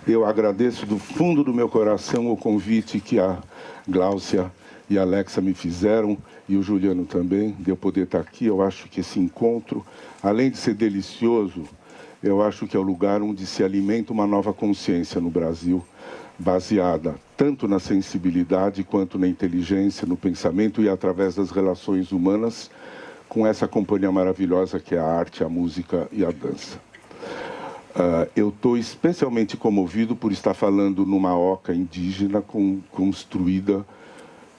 Eu agradeço do fundo do meu coração o convite que a Gláucia e a Alexa me fizeram, e o Juliano também, de eu poder estar aqui. Eu acho que esse encontro, além de ser delicioso, eu acho que é o lugar onde se alimenta uma nova consciência no Brasil, baseada tanto na sensibilidade quanto na inteligência, no pensamento e através das relações humanas, com essa companhia maravilhosa que é a arte, a música e a dança. Eu estou especialmente comovido por estar falando numa oca indígena construída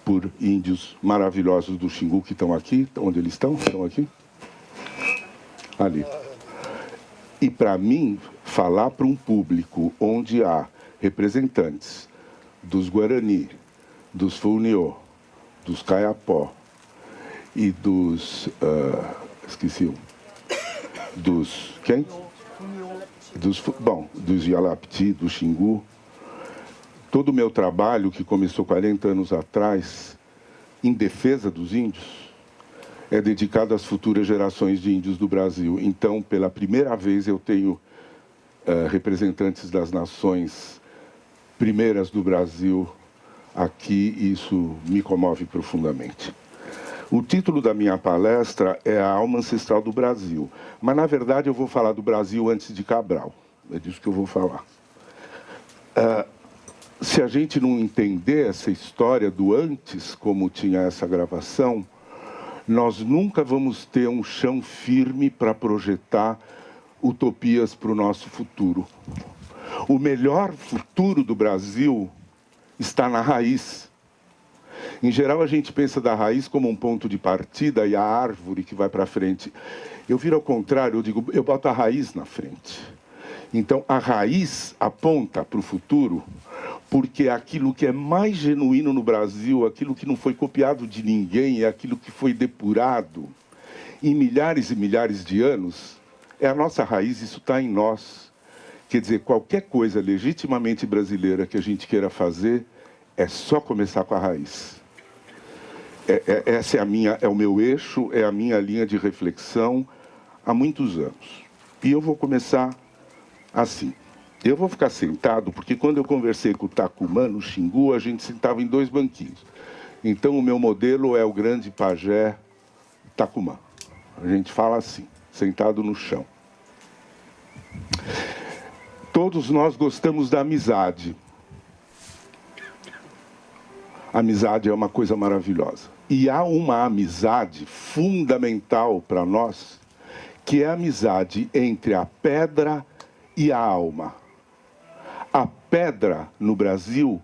por índios maravilhosos do Xingu que estão aqui. Onde eles estão? Estão aqui? Ali. E, para mim, falar para um público onde há representantes dos Guarani, dos Funiô, dos Kayapó e dos... esqueci um. Dos... Quem? Dos Yalapiti, do Xingu. Todo o meu trabalho, que começou 40 anos atrás, em defesa dos índios, é dedicado às futuras gerações de índios do Brasil. Então, pela primeira vez, eu tenho representantes das nações primeiras do Brasil aqui, e isso me comove profundamente. O título da minha palestra é A Alma Ancestral do Brasil. Mas, na verdade, eu vou falar do Brasil antes de Cabral. É disso que eu vou falar. Se a gente não entender essa história do antes, como tinha essa gravação, nós nunca vamos ter um chão firme para projetar utopias para o nosso futuro. O melhor futuro do Brasil está na raiz. Em geral, a gente pensa da raiz como um ponto de partida e a árvore que vai para frente. Eu viro ao contrário, eu digo, eu boto a raiz na frente. Então, a raiz aponta para o futuro, porque aquilo que é mais genuíno no Brasil, aquilo que não foi copiado de ninguém, é aquilo que foi depurado em milhares e milhares de anos, é a nossa raiz, isso está em nós. Quer dizer, qualquer coisa legitimamente brasileira que a gente queira fazer, é só começar com a raiz. Essa é o meu eixo, é a minha linha de reflexão há muitos anos. E eu vou começar assim. Eu vou ficar sentado, porque quando eu conversei com o Tacumã, no Xingu, a gente sentava em 2 banquinhos. Então, o meu modelo é o grande pajé Tacumã. A gente fala assim, sentado no chão. Todos nós gostamos da amizade. A amizade é uma coisa maravilhosa. E há uma amizade fundamental para nós, que é a amizade entre a pedra e a alma. A pedra, no Brasil,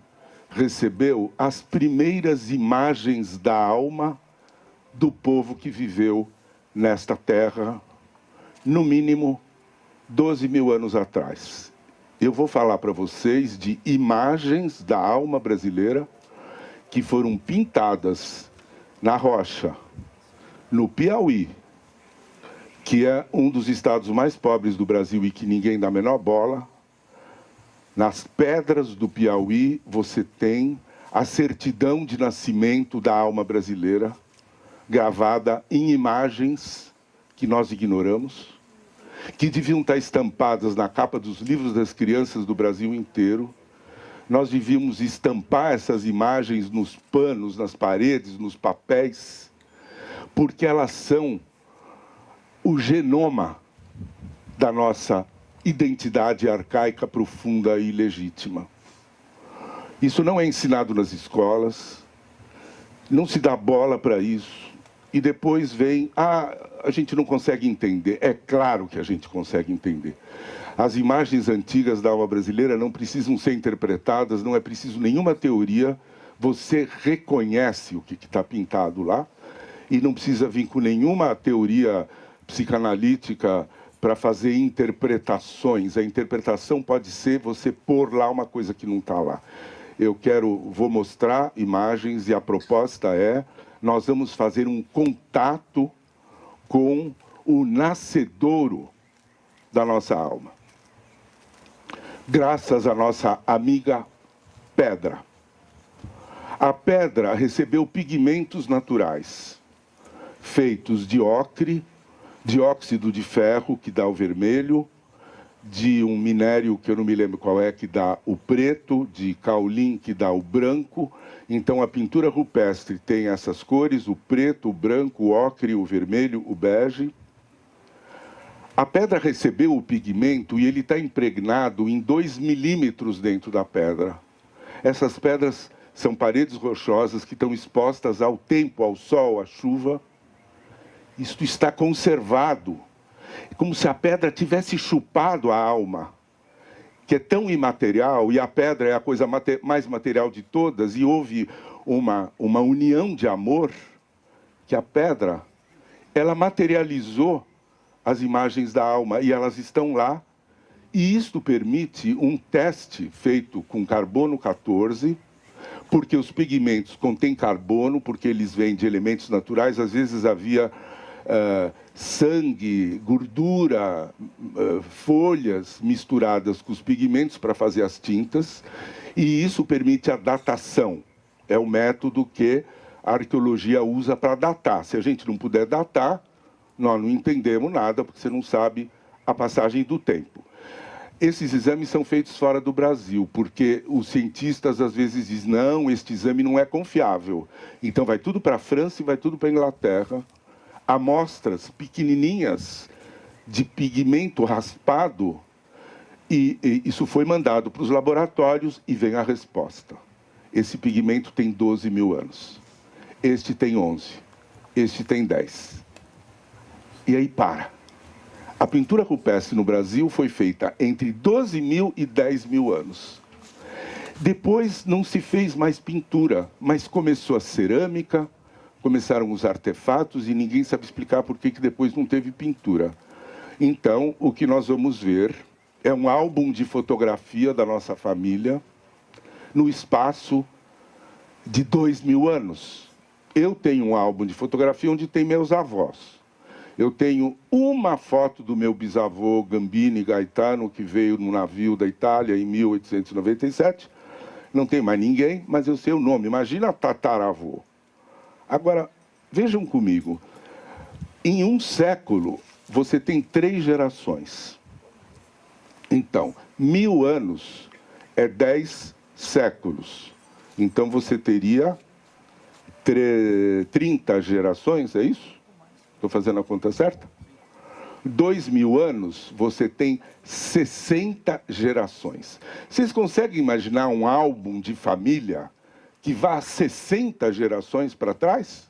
recebeu as primeiras imagens da alma do povo que viveu nesta terra, no mínimo 12 mil anos atrás. Eu vou falar para vocês de imagens da alma brasileira que foram pintadas na rocha, no Piauí, que é um dos estados mais pobres do Brasil e que ninguém dá a menor bola. Nas pedras do Piauí, você tem a certidão de nascimento da alma brasileira, gravada em imagens que nós ignoramos, que deviam estar estampadas na capa dos livros das crianças do Brasil inteiro. Nós devíamos estampar essas imagens nos panos, nas paredes, nos papéis, porque elas são o genoma da nossa identidade arcaica, profunda e legítima. Isso não é ensinado nas escolas, não se dá bola para isso, e depois vem, a gente não consegue entender. É claro que a gente consegue entender. As imagens antigas da alma brasileira não precisam ser interpretadas, não é preciso nenhuma teoria, você reconhece o que está pintado lá, e não precisa vir com nenhuma teoria psicanalítica para fazer interpretações. A interpretação pode ser você pôr lá uma coisa que não está lá. Vou mostrar imagens e a proposta é, nós vamos fazer um contato com o nascedouro da nossa alma. Graças à nossa amiga pedra. A pedra recebeu pigmentos naturais, feitos de ocre, dióxido de ferro, que dá o vermelho, de um minério que eu não me lembro qual é, que dá o preto, de caolim, que dá o branco. Então, a pintura rupestre tem essas cores, o preto, o branco, o ocre, o vermelho, o bege. A pedra recebeu o pigmento e ele está impregnado em 2 milímetros dentro da pedra. Essas pedras são paredes rochosas que estão expostas ao tempo, ao sol, à chuva. Isto está conservado. É como se a pedra tivesse chupado a alma, que é tão imaterial, e a pedra é a coisa mais material de todas, e houve uma união de amor, que a pedra, ela materializou as imagens da alma, e elas estão lá, e isto permite um teste feito com carbono 14, porque os pigmentos contêm carbono, porque eles vêm de elementos naturais, às vezes havia sangue, gordura, folhas misturadas com os pigmentos para fazer as tintas, e isso permite a datação. É o método que a arqueologia usa para datar. Se a gente não puder datar, nós não entendemos nada, porque você não sabe a passagem do tempo. Esses exames são feitos fora do Brasil, porque os cientistas às vezes dizem, não, este exame não é confiável. Então vai tudo para a França e vai tudo para a Inglaterra. Amostras pequenininhas de pigmento raspado, e isso foi mandado para os laboratórios e vem a resposta. Esse pigmento tem 12 mil anos. Este tem 11. Este tem 10. E aí para. A pintura rupestre no Brasil foi feita entre 12 mil e 10 mil anos. Depois não se fez mais pintura, mas começou a cerâmica, começaram os artefatos e ninguém sabe explicar por que depois não teve pintura. Então, o que nós vamos ver é um álbum de fotografia da nossa família no espaço de 2 mil anos. Eu tenho um álbum de fotografia onde tem meus avós. Eu tenho uma foto do meu bisavô Gambini Gaetano, que veio no navio da Itália em 1897. Não tem mais ninguém, mas eu sei o nome. Imagina tataravô. Agora, vejam comigo. Em um século, você tem 3 gerações. Então, 1000 anos é 10 séculos. Então, você teria 30 gerações, é isso? Estou fazendo a conta certa? 2 mil anos, você tem 60 gerações. Vocês conseguem imaginar um álbum de família que vá 60 gerações para trás?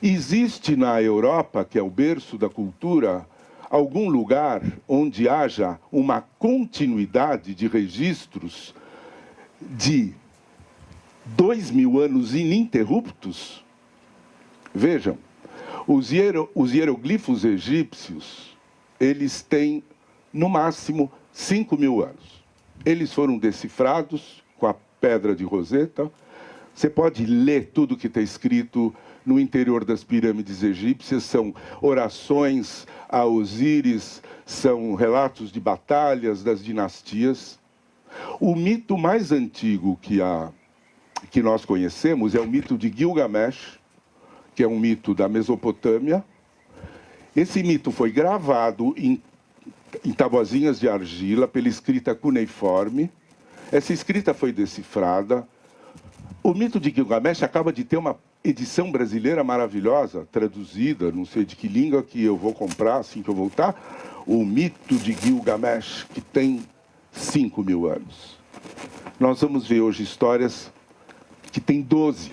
Existe na Europa, que é o berço da cultura, algum lugar onde haja uma continuidade de registros de 2 mil anos ininterruptos? Vejam, os hieroglifos egípcios, eles têm, no máximo, 5 mil anos. Eles foram decifrados com a pedra de Roseta. Você pode ler tudo o que está escrito no interior das pirâmides egípcias. São orações a Osíris, são relatos de batalhas das dinastias. O mito mais antigo que nós conhecemos é o mito de Gilgamesh, que é um mito da Mesopotâmia. Esse mito foi gravado em tabuazinhas de argila pela escrita cuneiforme. Essa escrita foi decifrada. O mito de Gilgamesh acaba de ter uma edição brasileira maravilhosa, traduzida, não sei de que língua que eu vou comprar assim que eu voltar. O mito de Gilgamesh, que tem 5 mil anos. Nós vamos ver hoje histórias que têm 12.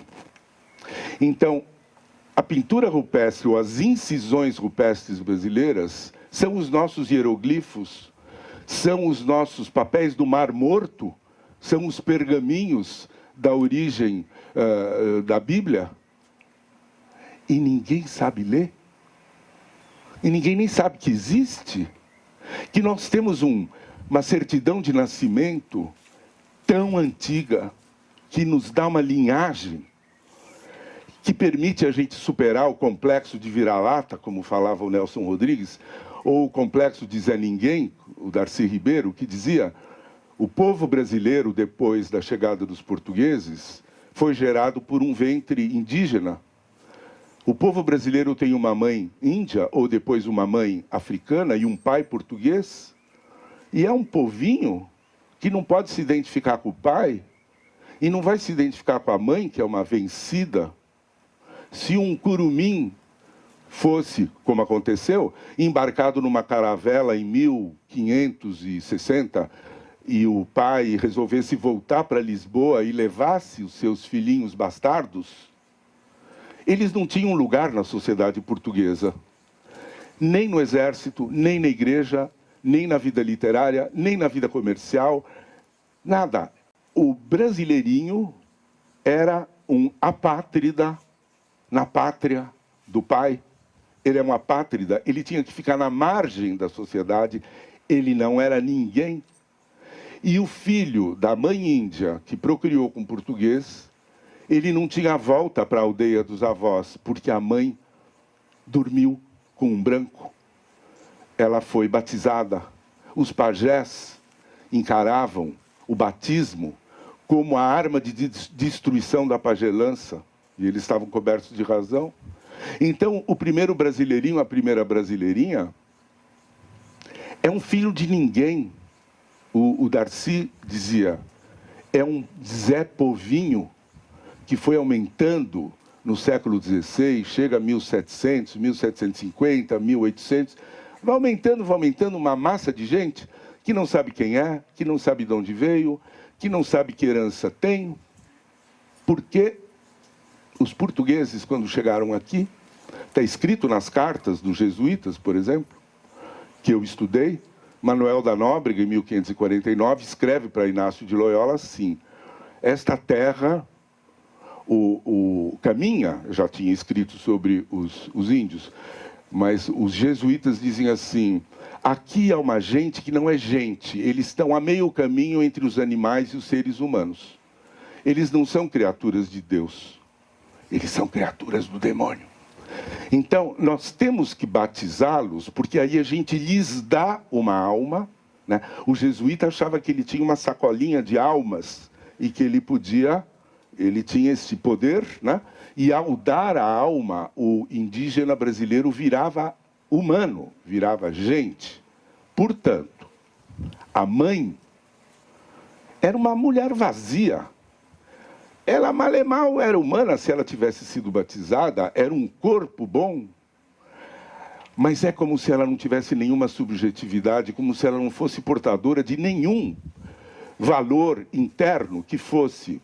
Então, a pintura rupestre, ou as incisões rupestres brasileiras, são os nossos hieroglifos, são os nossos papéis do Mar Morto, são os pergaminhos da origem da Bíblia. E ninguém sabe ler. E ninguém nem sabe que existe. Que nós temos uma certidão de nascimento tão antiga, que nos dá uma linhagem que permite a gente superar o complexo de vira-lata, como falava o Nelson Rodrigues, ou o complexo de Zé Ninguém, o Darcy Ribeiro, que dizia: o povo brasileiro, depois da chegada dos portugueses, foi gerado por um ventre indígena. O povo brasileiro tem uma mãe índia, ou depois uma mãe africana e um pai português, e é um povinho que não pode se identificar com o pai e não vai se identificar com a mãe, que é uma vencida. Se um curumim fosse, como aconteceu, embarcado numa caravela em 1560 e o pai resolvesse voltar para Lisboa e levasse os seus filhinhos bastardos, eles não tinham lugar na sociedade portuguesa, nem no exército, nem na igreja, nem na vida literária, nem na vida comercial, nada. O brasileirinho era um apátrida na pátria do pai. Ele é um apátrida, ele tinha que ficar na margem da sociedade, ele não era ninguém. E o filho da mãe índia, que procriou com português, ele não tinha volta para a aldeia dos avós, porque a mãe dormiu com um branco. Ela foi batizada. Os pajés encaravam o batismo como a arma de destruição da pagelança, e eles estavam cobertos de razão. Então, o primeiro brasileirinho, a primeira brasileirinha, é um filho de ninguém. O Darcy dizia, é um Zé Povinho que foi aumentando no século XVI, chega a 1700, 1750, 1800, vai aumentando uma massa de gente que não sabe quem é, que não sabe de onde veio, que não sabe que herança tem, porque os portugueses, quando chegaram aqui, está escrito nas cartas dos jesuítas, por exemplo, que eu estudei, Manuel da Nóbrega, em 1549, escreve para Inácio de Loyola assim, esta terra, o Caminha já tinha escrito sobre os índios, mas os jesuítas dizem assim, aqui há uma gente que não é gente, eles estão a meio caminho entre os animais e os seres humanos. Eles não são criaturas de Deus, eles são criaturas do demônio. Então, nós temos que batizá-los, porque aí a gente lhes dá uma alma, né? O jesuíta achava que ele tinha uma sacolinha de almas e que ele tinha esse poder, né? E ao dar a alma, o indígena brasileiro virava humano, virava gente. Portanto, a mãe era uma mulher vazia. Ela, mal e mal, era humana se ela tivesse sido batizada, era um corpo bom, mas é como se ela não tivesse nenhuma subjetividade, como se ela não fosse portadora de nenhum valor interno que fosse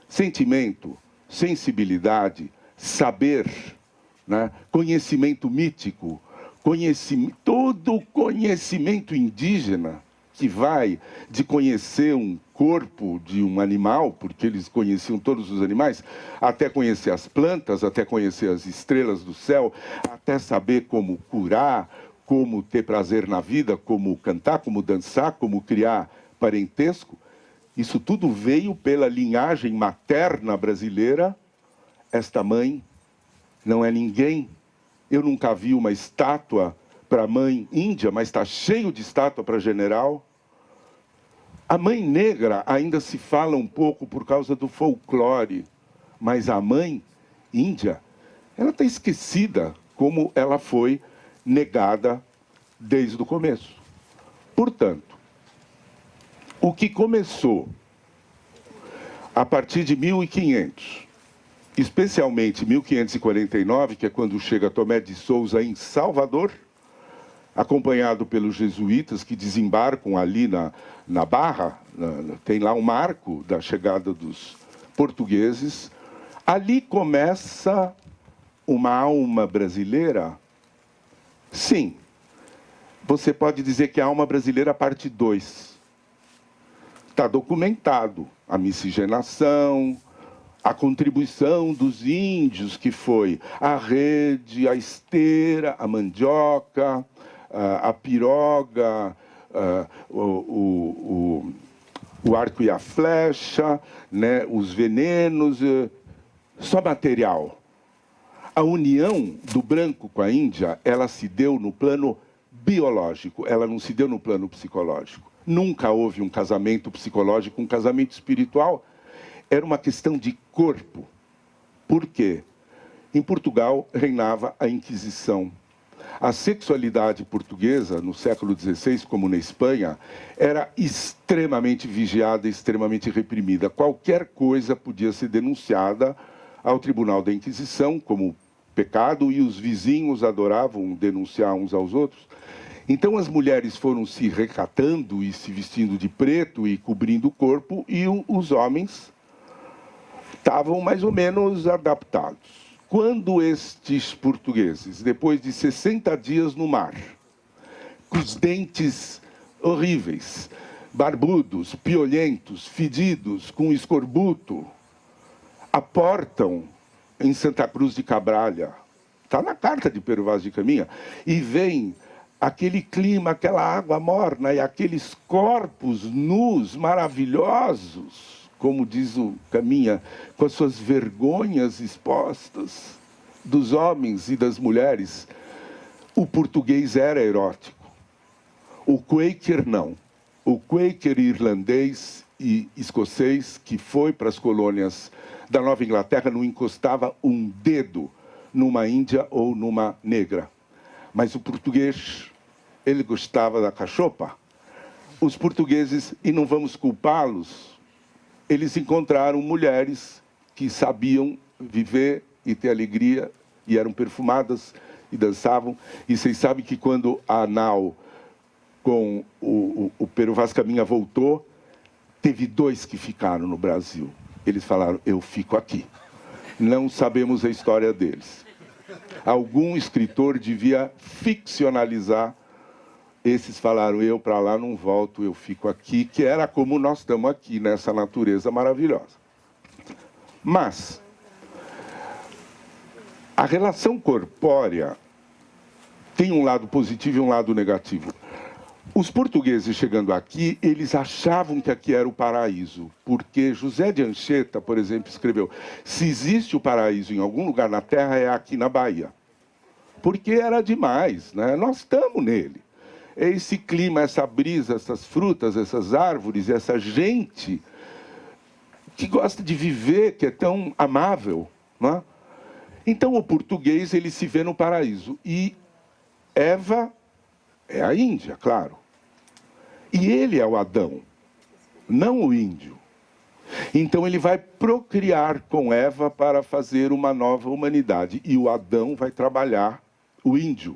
sentimento, sensibilidade, saber, né? Conhecimento mítico, todo conhecimento indígena que vai de conhecer um corpo de um animal, porque eles conheciam todos os animais, até conhecer as plantas, até conhecer as estrelas do céu, até saber como curar, como ter prazer na vida, como cantar, como dançar, como criar parentesco. Isso tudo veio pela linhagem materna brasileira. Esta mãe não é ninguém. Eu nunca vi uma estátua para a mãe índia, mas está cheio de estátua para general. A mãe negra ainda se fala um pouco por causa do folclore, mas a mãe índia, ela está esquecida como ela foi negada desde o começo. Portanto, o que começou a partir de 1500, especialmente 1549, que é quando chega Tomé de Souza em Salvador, acompanhado pelos jesuítas que desembarcam ali na Barra, tem lá um marco da chegada dos portugueses. Ali começa uma alma brasileira. Sim, você pode dizer que a alma brasileira parte 2. Está documentado a miscigenação, a contribuição dos índios, que foi a rede, a esteira, a mandioca, a piroga, o arco e a flecha, né, os venenos, só material. A união do branco com a Índia, ela se deu no plano biológico, ela não se deu no plano psicológico. Nunca houve um casamento psicológico, um casamento espiritual. Era uma questão de corpo. Por quê? Em Portugal reinava a Inquisição. A sexualidade portuguesa, no século XVI, como na Espanha, era extremamente vigiada, extremamente reprimida. Qualquer coisa podia ser denunciada ao Tribunal da Inquisição como pecado, e os vizinhos adoravam denunciar uns aos outros. Então as mulheres foram se recatando e se vestindo de preto e cobrindo o corpo, e os homens estavam mais ou menos adaptados. Quando estes portugueses, depois de 60 dias no mar, com os dentes horríveis, barbudos, piolhentos, fedidos, com escorbuto, aportam em Santa Cruz de Cabralha, está na carta de Pero Vaz de Caminha, e vem aquele clima, aquela água morna e aqueles corpos nus, maravilhosos, como diz o Caminha, com as suas vergonhas expostas, dos homens e das mulheres. O português era erótico. O Quaker não. O Quaker irlandês e escocês, que foi para as colônias da Nova Inglaterra, não encostava um dedo numa índia ou numa negra. Mas o português, ele gostava da cachopa. Os portugueses, e não vamos culpá-los, eles encontraram mulheres que sabiam viver e ter alegria, e eram perfumadas e dançavam. E vocês sabem que quando a nau com o Pero Vaz Caminha voltou, teve 2 que ficaram no Brasil. Eles falaram, eu fico aqui. Não sabemos a história deles. Algum escritor devia ficcionalizar. Esses falaram, eu para lá não volto, eu fico aqui, que era como nós estamos aqui, nessa natureza maravilhosa. Mas a relação corpórea tem um lado positivo e um lado negativo. Os portugueses chegando aqui, eles achavam que aqui era o paraíso, porque José de Anchieta, por exemplo, escreveu, se existe o paraíso em algum lugar na Terra, é aqui na Bahia. Porque era demais, né? Nós estamos nele. Esse clima, essa brisa, essas frutas, essas árvores, essa gente que gosta de viver, que é tão amável, não é? Então, o português, ele se vê no paraíso. E Eva é a Índia, claro. E ele é o Adão, não o índio. Então, ele vai procriar com Eva para fazer uma nova humanidade. E o Adão vai trabalhar o índio.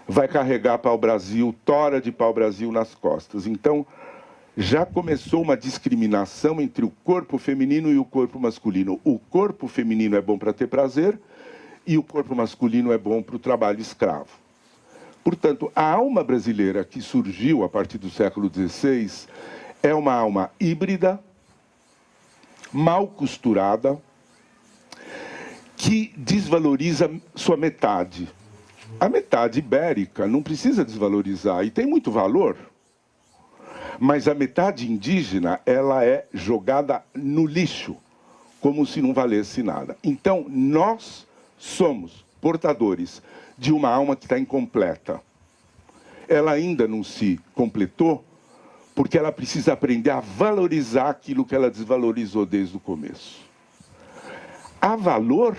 Vai carregar pau-brasil, tora de pau-brasil nas costas. Então, já começou uma discriminação entre o corpo feminino e o corpo masculino. O corpo feminino é bom para ter prazer e o corpo masculino é bom para o trabalho escravo. Portanto, a alma brasileira que surgiu a partir do século XVI é uma alma híbrida, mal costurada, que desvaloriza sua metade. A metade ibérica não precisa desvalorizar, e tem muito valor. Mas a metade indígena, ela é jogada no lixo, como se não valesse nada. Então, nós somos portadores de uma alma que está incompleta. Ela ainda não se completou, porque ela precisa aprender a valorizar aquilo que ela desvalorizou desde o começo. Há valor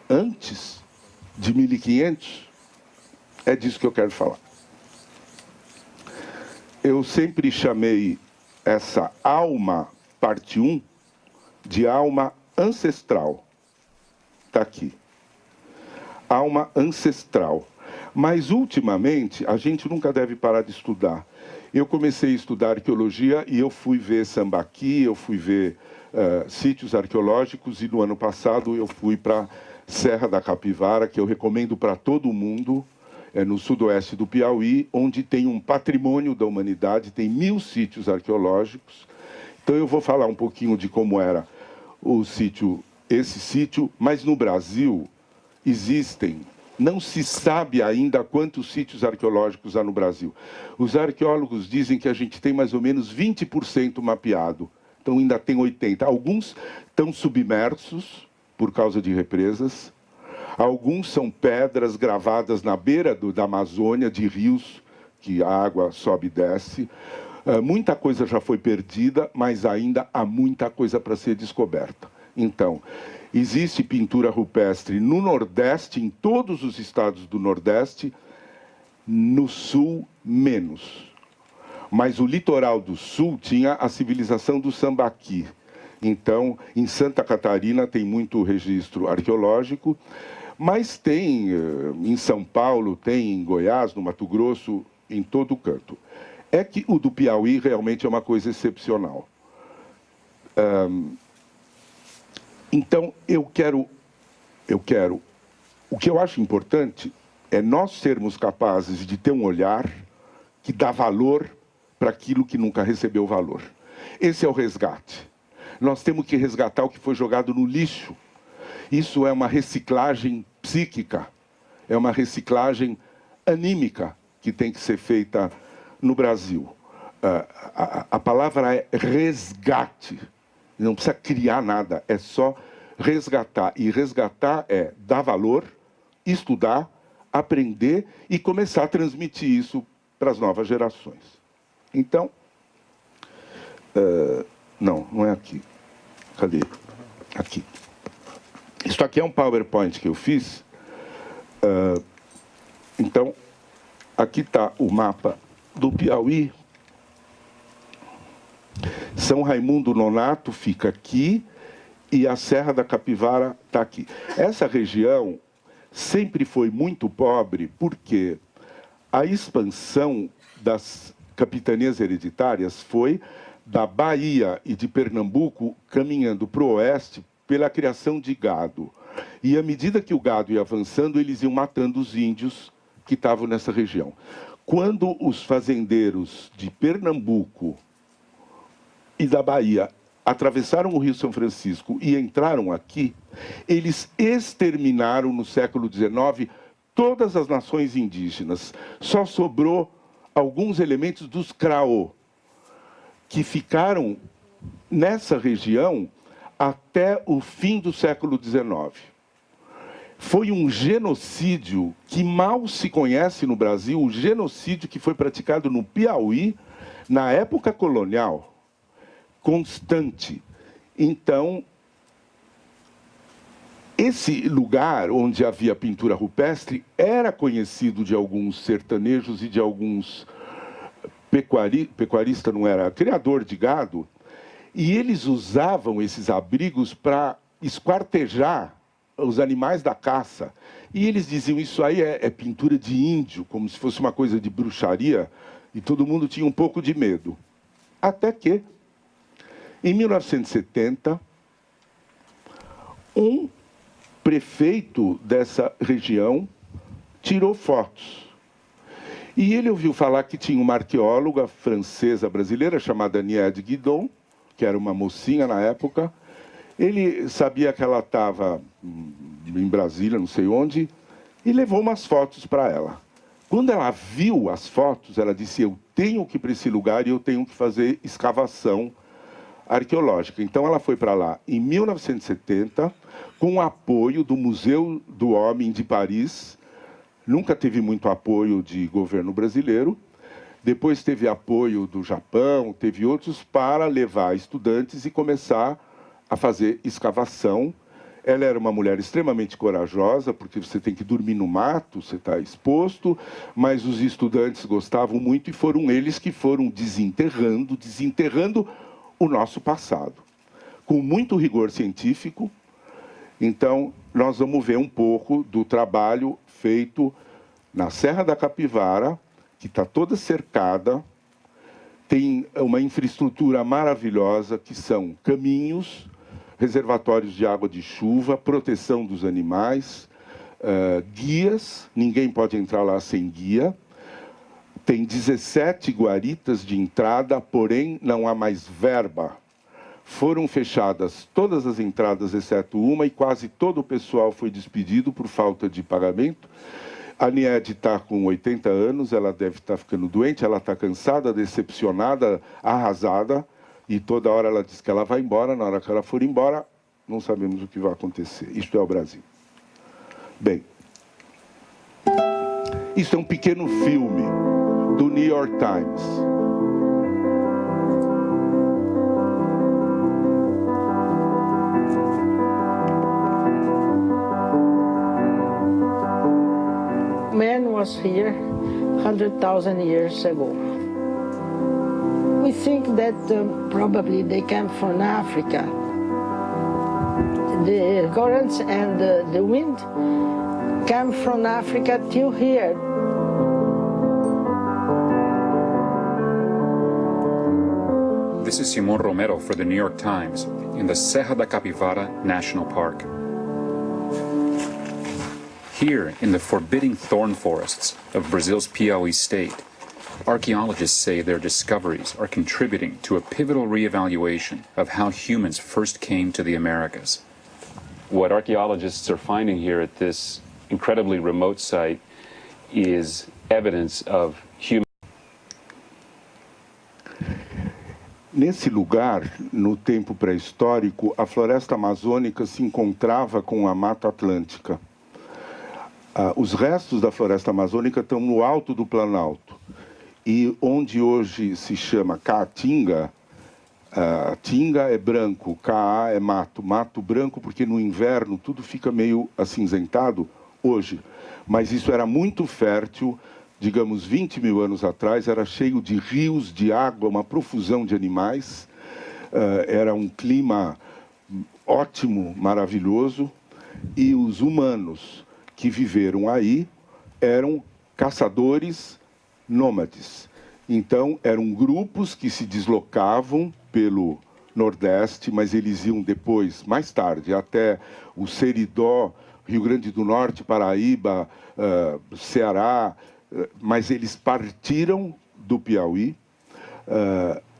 antes de 1500? É disso que eu quero falar. Eu sempre chamei essa alma, parte 1, de alma ancestral. Está aqui. Alma ancestral. Mas, ultimamente, a gente nunca deve parar de estudar. Eu comecei a estudar arqueologia e eu fui ver Sambaqui, eu fui ver sítios arqueológicos, e no ano passado eu fui para Serra da Capivara, que eu recomendo para todo mundo, no sudoeste do Piauí, onde tem um patrimônio da humanidade, tem 1000 sítios arqueológicos. Então eu vou falar um pouquinho de como era esse sítio, mas no Brasil existem, não se sabe ainda quantos sítios arqueológicos há no Brasil. Os arqueólogos dizem que a gente tem mais ou menos 20% mapeado, então ainda tem 80%. Alguns estão submersos por causa de represas, alguns são pedras gravadas na beira da Amazônia, de rios, que a água sobe e desce. Muita coisa já foi perdida, mas ainda há muita coisa para ser descoberta. Então, Existe pintura rupestre no Nordeste, em todos os estados do Nordeste, no Sul, menos. Mas o litoral do Sul tinha a civilização do Sambaqui. Então, em Santa Catarina tem muito registro arqueológico, mas tem em São Paulo, tem em Goiás, no Mato Grosso, em todo canto. É que o do Piauí realmente é uma coisa excepcional. Então, o que eu acho importante é nós sermos capazes de ter um olhar que dá valor para aquilo que nunca recebeu valor. Esse é o resgate. Nós temos que resgatar o que foi jogado no lixo. Isso é uma reciclagem psíquica, é uma reciclagem anímica que tem que ser feita no Brasil. A palavra é resgate. Não precisa criar nada, é só resgatar. E resgatar é dar valor, estudar, aprender e começar a transmitir isso para as novas gerações. Então, não é aqui. Cadê? Aqui. Isso aqui é um PowerPoint que eu fiz. Então, aqui está o mapa do Piauí. São Raimundo Nonato fica aqui e a Serra da Capivara está aqui. Essa região sempre foi muito pobre porque a expansão das capitanias hereditárias foi da Bahia e de Pernambuco caminhando para o oeste pela criação de gado. E à medida que o gado ia avançando, eles iam matando os índios que estavam nessa região. Quando os fazendeiros de Pernambuco e da Bahia atravessaram o Rio São Francisco e entraram aqui, eles exterminaram no século XIX todas as nações indígenas. Só sobrou alguns elementos dos Craô, que ficaram nessa região até o fim do século XIX. Foi um genocídio que mal se conhece no Brasil, o genocídio que foi praticado no Piauí na época colonial, constante. Então, esse lugar onde havia pintura rupestre era conhecido de alguns sertanejos e de alguns pecuarista não era, criador de gado, e eles usavam esses abrigos para esquartejar os animais da caça. E eles diziam, isso aí é pintura de índio, como se fosse uma coisa de bruxaria, e todo mundo tinha um pouco de medo. Até que, em 1970, um prefeito dessa região tirou fotos. E ele ouviu falar que tinha uma arqueóloga francesa brasileira chamada Niede Guidon, que era uma mocinha na época. Ele sabia que ela estava em Brasília, não sei onde, e levou umas fotos para ela. Quando ela viu as fotos, ela disse, eu tenho que ir para esse lugar e eu tenho que fazer escavação arqueológica. Então, ela foi para lá em 1970, com o apoio do Museu do Homem de Paris. Nunca teve muito apoio de governo brasileiro. Depois teve apoio do Japão, teve outros, para levar estudantes e começar a fazer escavação. Ela era uma mulher extremamente corajosa, porque você tem que dormir no mato, você está exposto, mas os estudantes gostavam muito e foram eles que foram desenterrando o nosso passado, com muito rigor científico. Então, nós vamos ver um pouco do trabalho feito na Serra da Capivara, que está toda cercada, tem uma infraestrutura maravilhosa, que são caminhos, reservatórios de água de chuva, proteção dos animais, guias, ninguém pode entrar lá sem guia. Tem 17 guaritas de entrada, porém não há mais verba. Foram fechadas todas as entradas, exceto uma, e quase todo o pessoal foi despedido por falta de pagamento. A Niede está com 80 anos, ela deve estar ficando doente, ela está cansada, decepcionada, arrasada, e toda hora ela diz que ela vai embora. Na hora que ela for embora, não sabemos o que vai acontecer. Isto é o Brasil. Bem, isso é um pequeno filme do New York Times. was here 100,000 years ago. We think that probably they came from Africa. The currents and the wind came from Africa till here. This is Simon Romero for the New York Times in the Serra da Capivara National Park. Here, in the forbidding thorn forests of Brazil's Piauí state, archaeologists say their discoveries are contributing to a pivotal reevaluation of how humans first came to the Americas. What archaeologists are finding here at this incredibly remote site is evidence of human. Nesse lugar, no tempo pré-histórico, a floresta amazônica se encontrava com a Mata Atlântica. Os restos da floresta amazônica estão no alto do Planalto. E onde hoje se chama Caatinga, Tinga é branco, Caa é mato, mato branco porque no inverno tudo fica meio acinzentado hoje. Mas isso era muito fértil, digamos 20 mil anos atrás, era cheio de rios, de água, uma profusão de animais, era um clima ótimo, maravilhoso, e os humanos que viveram aí eram caçadores nômades. Então, eram grupos que se deslocavam pelo Nordeste, mas eles iam depois, mais tarde, até o Seridó, Rio Grande do Norte, Paraíba, Ceará, mas eles partiram do Piauí.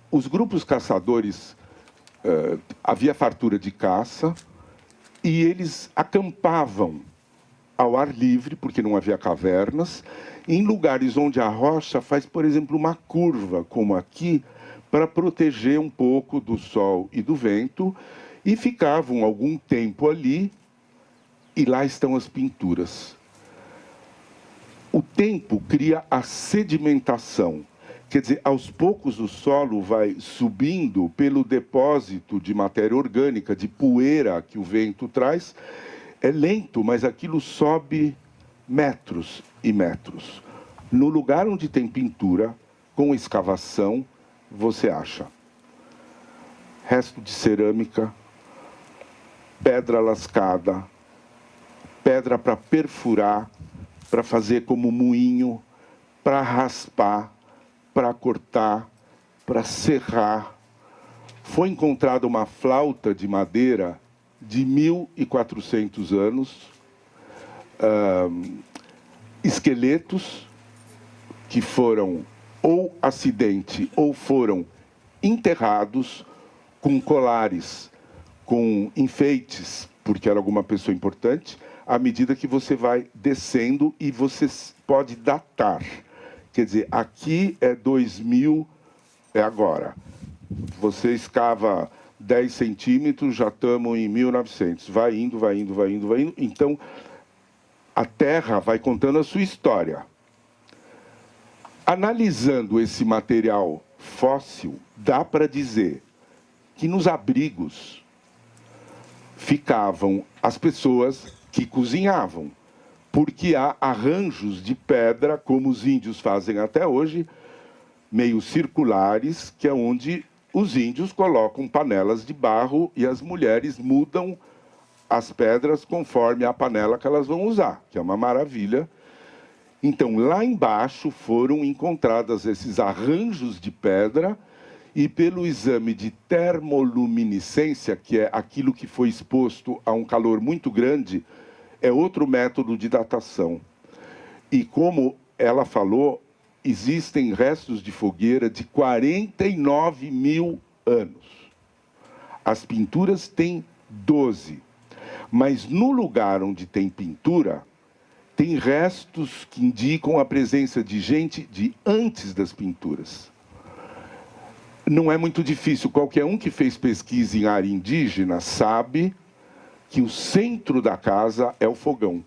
Os grupos caçadores, havia fartura de caça, e eles acampavam ao ar livre, porque não havia cavernas, em lugares onde a rocha faz, por exemplo, uma curva, como aqui, para proteger um pouco do sol e do vento, e ficavam algum tempo ali, e lá estão as pinturas. O tempo cria a sedimentação, quer dizer, aos poucos o solo vai subindo pelo depósito de matéria orgânica, de poeira que o vento traz. É lento, mas aquilo sobe metros e metros. No lugar onde tem pintura, com escavação, você acha resto de cerâmica, pedra lascada, pedra para perfurar, para fazer como moinho, para raspar, para cortar, para serrar. Foi encontrada uma flauta de madeira de 1.400 anos, esqueletos que foram ou acidente ou foram enterrados com colares, com enfeites, porque era alguma pessoa importante, à medida que você vai descendo e você pode datar. Quer dizer, aqui é 2000, é agora. Você escava 10 centímetros, já estamos em 1900. Vai indo, vai indo, vai indo, vai indo. Então, a Terra vai contando a sua história. Analisando esse material fóssil, dá para dizer que nos abrigos ficavam as pessoas que cozinhavam, porque há arranjos de pedra, como os índios fazem até hoje, meio circulares, que é onde os índios colocam panelas de barro e as mulheres mudam as pedras conforme a panela que elas vão usar, que é uma maravilha. Então, lá embaixo foram encontrados esses arranjos de pedra e pelo exame de termoluminescência, que é aquilo que foi exposto a um calor muito grande, é outro método de datação. E como ela falou, existem restos de fogueira de 49 mil anos. As pinturas têm 12. Mas no lugar onde tem pintura, tem restos que indicam a presença de gente de antes das pinturas. Não é muito difícil. Qualquer um que fez pesquisa em área indígena sabe que o centro da casa é o fogão.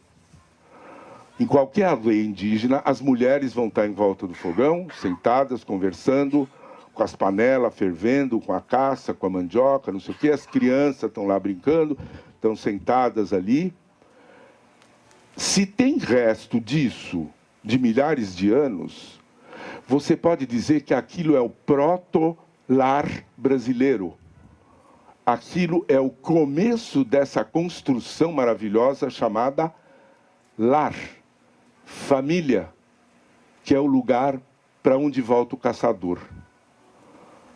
Em qualquer aldeia indígena, as mulheres vão estar em volta do fogão, sentadas, conversando, com as panelas fervendo, com a caça, com a mandioca, não sei o quê. As crianças estão lá brincando, estão sentadas ali. Se tem resto disso de milhares de anos, você pode dizer que aquilo é o proto-lar brasileiro. Aquilo é o começo dessa construção maravilhosa chamada lar, família, que é o lugar para onde volta o caçador.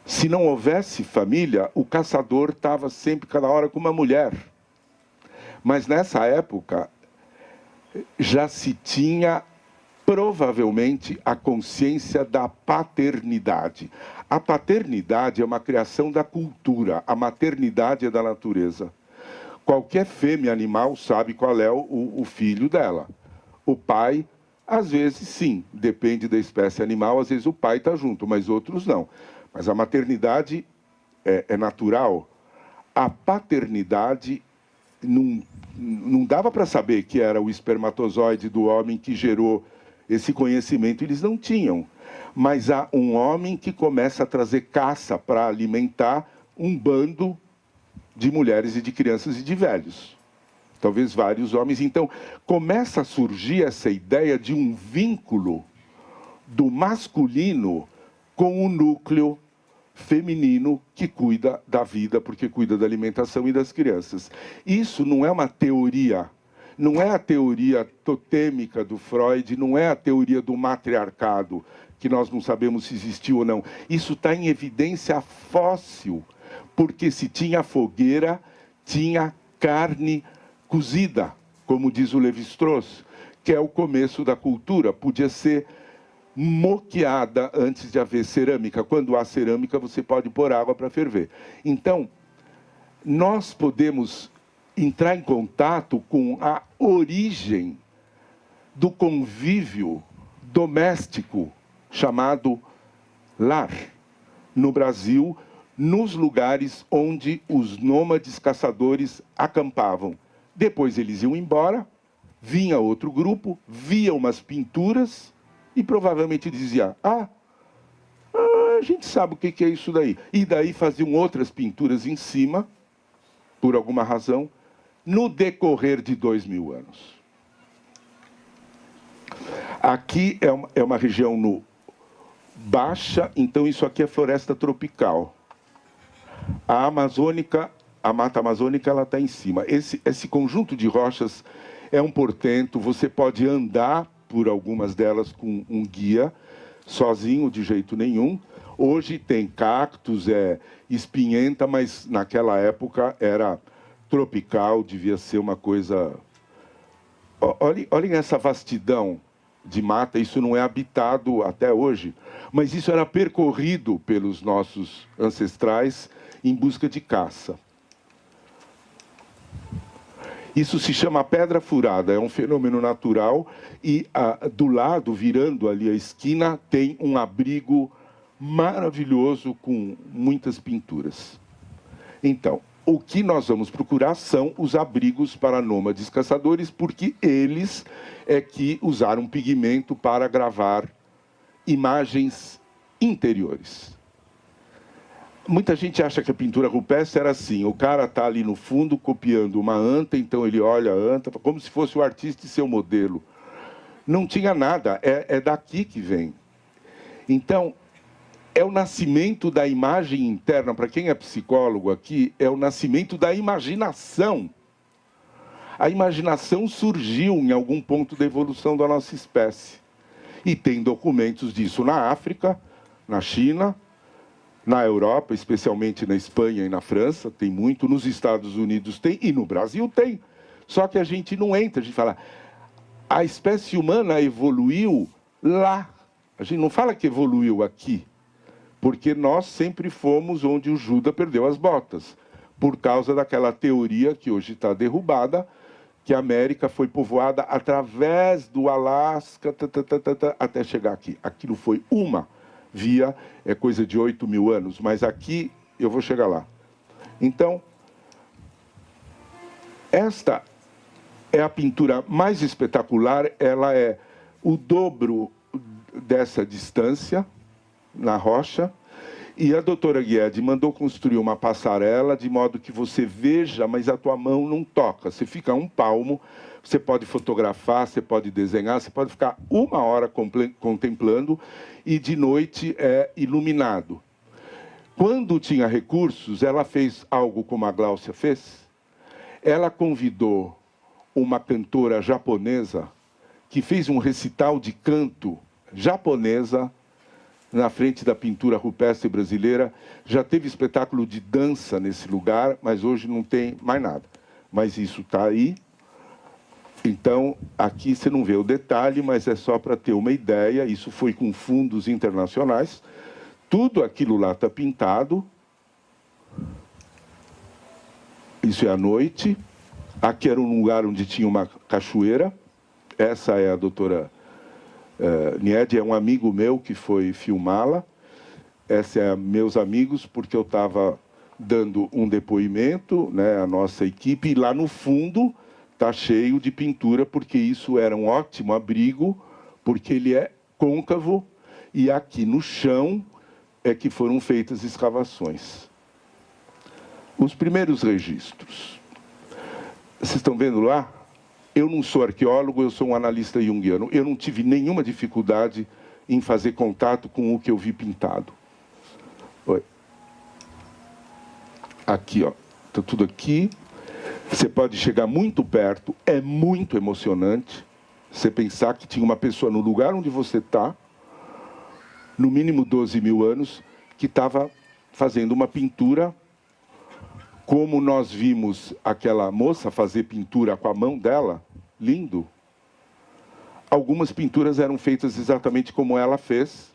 Se não houvesse família, o caçador estava sempre, cada hora, com uma mulher. Mas nessa época, já se tinha provavelmente a consciência da paternidade. A paternidade é uma criação da cultura, a maternidade é da natureza. Qualquer fêmea animal sabe qual é o filho dela. O pai, às vezes, sim, depende da espécie animal, às vezes o pai está junto, mas outros não. Mas a maternidade é natural. A paternidade não dava para saber que era o espermatozoide do homem que gerou esse conhecimento, eles não tinham. Mas há um homem que começa a trazer caça para alimentar um bando de mulheres e de crianças e de velhos. Talvez vários homens. Então, começa a surgir essa ideia de um vínculo do masculino com o núcleo feminino que cuida da vida, porque cuida da alimentação e das crianças. Isso não é uma teoria, não é a teoria totêmica do Freud, não é a teoria do matriarcado, que nós não sabemos se existiu ou não. Isso está em evidência fóssil, porque se tinha fogueira, tinha carne cozida, como diz o Lévi-Strauss, que é o começo da cultura. Podia ser moqueada antes de haver cerâmica. Quando há cerâmica, você pode pôr água para ferver. Então, nós podemos entrar em contato com a origem do convívio doméstico chamado lar no Brasil, nos lugares onde os nômades caçadores acampavam. Depois eles iam embora, vinha outro grupo, via umas pinturas e provavelmente dizia: a gente sabe o que é isso daí. E daí faziam outras pinturas em cima, por alguma razão, no decorrer de 2000 anos. Aqui é uma região no baixa, então isso aqui é floresta tropical. A amazônica, a mata amazônica, ela está em cima. Esse conjunto de rochas é um portento, você pode andar por algumas delas com um guia, sozinho de jeito nenhum. Hoje tem cactos, espinhenta, mas naquela época era tropical, devia ser uma coisa... Olhem essa vastidão de mata, isso não é habitado até hoje, mas isso era percorrido pelos nossos ancestrais em busca de caça. Isso se chama pedra furada, é um fenômeno natural e do lado, virando ali a esquina, tem um abrigo maravilhoso com muitas pinturas. Então, o que nós vamos procurar são os abrigos para nômades caçadores, porque eles é que usaram pigmento para gravar imagens interiores. Muita gente acha que a pintura rupestre era assim, o cara está ali no fundo copiando uma anta, então ele olha a anta, como se fosse o artista e seu modelo. Não tinha nada, é daqui que vem. Então, é o nascimento da imagem interna, para quem é psicólogo aqui, é o nascimento da imaginação. A imaginação surgiu em algum ponto da evolução da nossa espécie. E tem documentos disso na África, na China, na Europa, especialmente na Espanha e na França, tem muito, nos Estados Unidos tem, e no Brasil tem. Só que a gente não entra, a gente fala, a espécie humana evoluiu lá. A gente não fala que evoluiu aqui, porque nós sempre fomos onde o Judas perdeu as botas, por causa daquela teoria que hoje está derrubada, que a América foi povoada através do Alasca, até chegar aqui. Aquilo foi uma via, é coisa de 8.000 anos, mas aqui eu vou chegar lá. Então, esta é a pintura mais espetacular, ela é o dobro dessa distância na rocha, E a doutora Guedes mandou construir uma passarela de modo que você veja, mas a tua mão não toca. Você fica a um palmo, você pode fotografar, você pode desenhar, você pode ficar 1 hora contemplando e de noite é iluminado. Quando tinha recursos, ela fez algo como a Gláucia fez. Ela convidou uma cantora japonesa que fez um recital de canto japonesa na frente da pintura rupestre brasileira. Já teve espetáculo de dança nesse lugar, mas hoje não tem mais nada. Mas isso está aí. Então, aqui você não vê o detalhe, mas é só para ter uma ideia. Isso foi com fundos internacionais. Tudo aquilo lá está pintado. Isso é à noite. Aqui era um lugar onde tinha uma cachoeira. Essa é a doutora Niede, é um amigo meu que foi filmá-la. Essa é meus amigos, porque eu estava dando um depoimento, né, a nossa equipe, e lá no fundo está cheio de pintura, porque isso era um ótimo abrigo, porque ele é côncavo, e aqui no chão é que foram feitas escavações. Os primeiros registros. Vocês estão vendo lá? Eu não sou arqueólogo, eu sou um analista junguiano. Eu não tive nenhuma dificuldade em fazer contato com o que eu vi pintado. Oi. Aqui, ó. Está tudo aqui. Você pode chegar muito perto. É muito emocionante você pensar que tinha uma pessoa no lugar onde você está, no mínimo 12 mil anos, que estava fazendo uma pintura, como nós vimos aquela moça fazer pintura com a mão dela, lindo. Algumas pinturas eram feitas exatamente como ela fez,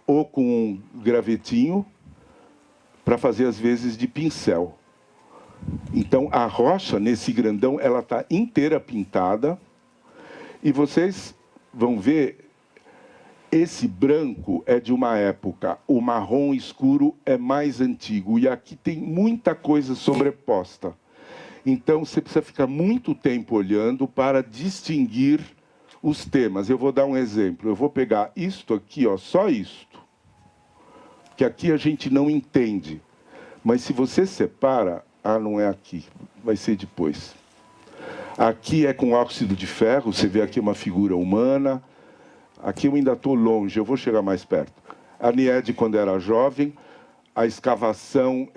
ou com um gravetinho, para fazer às vezes de pincel. Então a rocha, nesse grandão, ela está inteira pintada, e vocês vão ver, esse branco é de uma época, o marrom escuro é mais antigo, e aqui tem muita coisa sobreposta. Então, você precisa ficar muito tempo olhando para distinguir os temas. Eu vou dar um exemplo. Eu vou pegar isto aqui, ó, só isto, que aqui a gente não entende. Mas se você separa, não é aqui, vai ser depois. Aqui é com óxido de ferro, você vê aqui uma figura humana. Aqui eu ainda estou longe, eu vou chegar mais perto. A Niede, quando era jovem, a escavação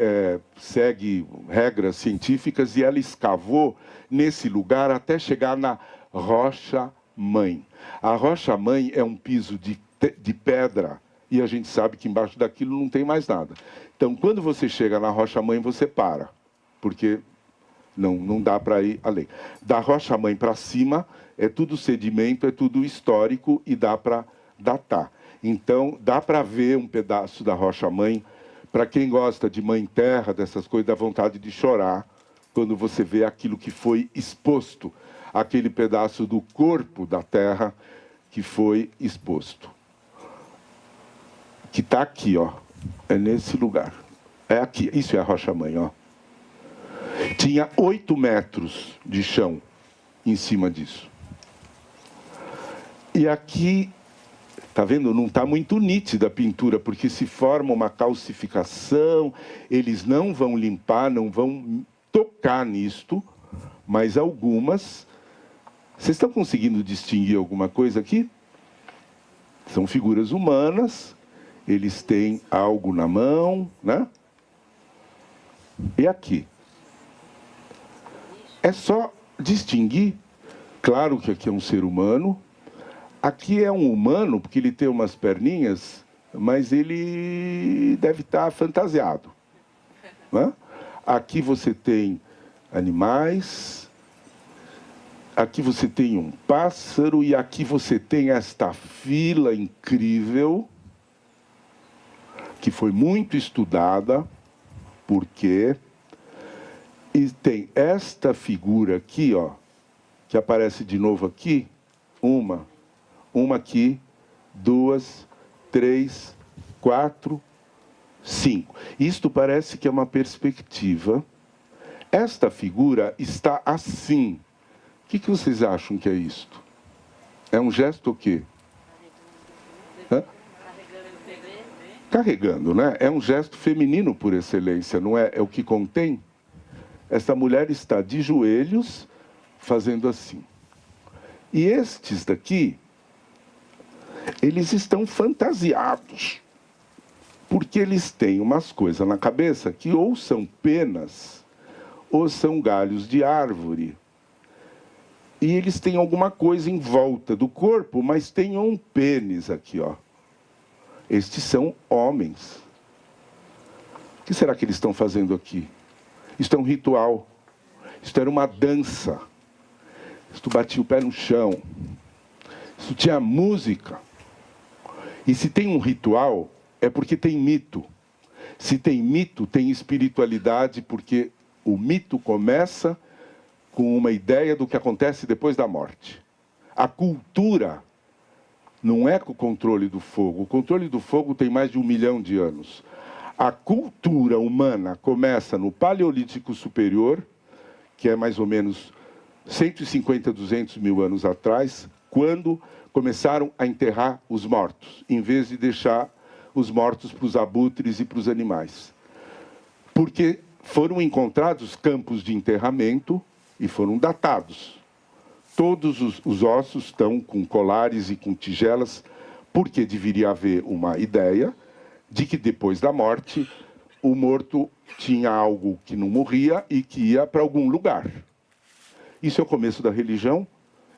segue regras científicas e ela escavou nesse lugar até chegar na rocha-mãe. A rocha-mãe é um piso de pedra e a gente sabe que embaixo daquilo não tem mais nada. Então, quando você chega na rocha-mãe, você para, porque não dá para ir além. Da rocha-mãe para cima, é tudo sedimento, é tudo histórico e dá para datar. Então, dá para ver um pedaço da rocha-mãe. Para quem gosta de mãe terra, dessas coisas, dá vontade de chorar quando você vê aquilo que foi exposto, aquele pedaço do corpo da terra que foi exposto. Que está aqui, ó. É nesse lugar. É aqui. Isso é a rocha-mãe, ó. Tinha 8 metros de chão em cima disso. E aqui, tá vendo? Não está muito nítida a pintura, porque se forma uma calcificação, eles não vão limpar, não vão tocar nisto, mas algumas... Vocês estão conseguindo distinguir alguma coisa aqui? São figuras humanas, eles têm algo na mão, né? E aqui? É só distinguir. Claro que aqui é um ser humano. Aqui é um humano, porque ele tem umas perninhas, mas ele deve estar fantasiado, né? Aqui você tem animais, aqui você tem um pássaro, e aqui você tem esta fila incrível, que foi muito estudada, porque... E tem esta figura aqui, ó, que aparece de novo aqui, uma aqui, 2, 3, 4, 5. Isto parece que é uma perspectiva. Esta figura está assim. O que vocês acham que é isto? É um gesto o quê? Hã? carregando, né? É um gesto feminino por excelência, não é? É o que contém. Essa mulher está de joelhos, fazendo assim. E estes daqui, eles estão fantasiados, porque eles têm umas coisas na cabeça que ou são penas, ou são galhos de árvore. E eles têm alguma coisa em volta do corpo, mas tem um pênis aqui, ó. Estes são homens. O que será que eles estão fazendo aqui? Isto é um ritual. Isto era uma dança. Isto batia o pé no chão. Isto tinha música. E se tem um ritual, é porque tem mito. Se tem mito, tem espiritualidade, porque o mito começa com uma ideia do que acontece depois da morte. A cultura não é com o controle do fogo. O controle do fogo tem mais de 1 milhão de anos. A cultura humana começa no Paleolítico Superior, que é mais ou menos 150, 200 mil anos atrás, quando começaram a enterrar os mortos, em vez de deixar os mortos para os abutres e para os animais. Porque foram encontrados campos de enterramento e foram datados. Todos os ossos estão com colares e com tigelas, porque deveria haver uma ideia de que depois da morte o morto tinha algo que não morria e que ia para algum lugar. Isso é o começo da religião,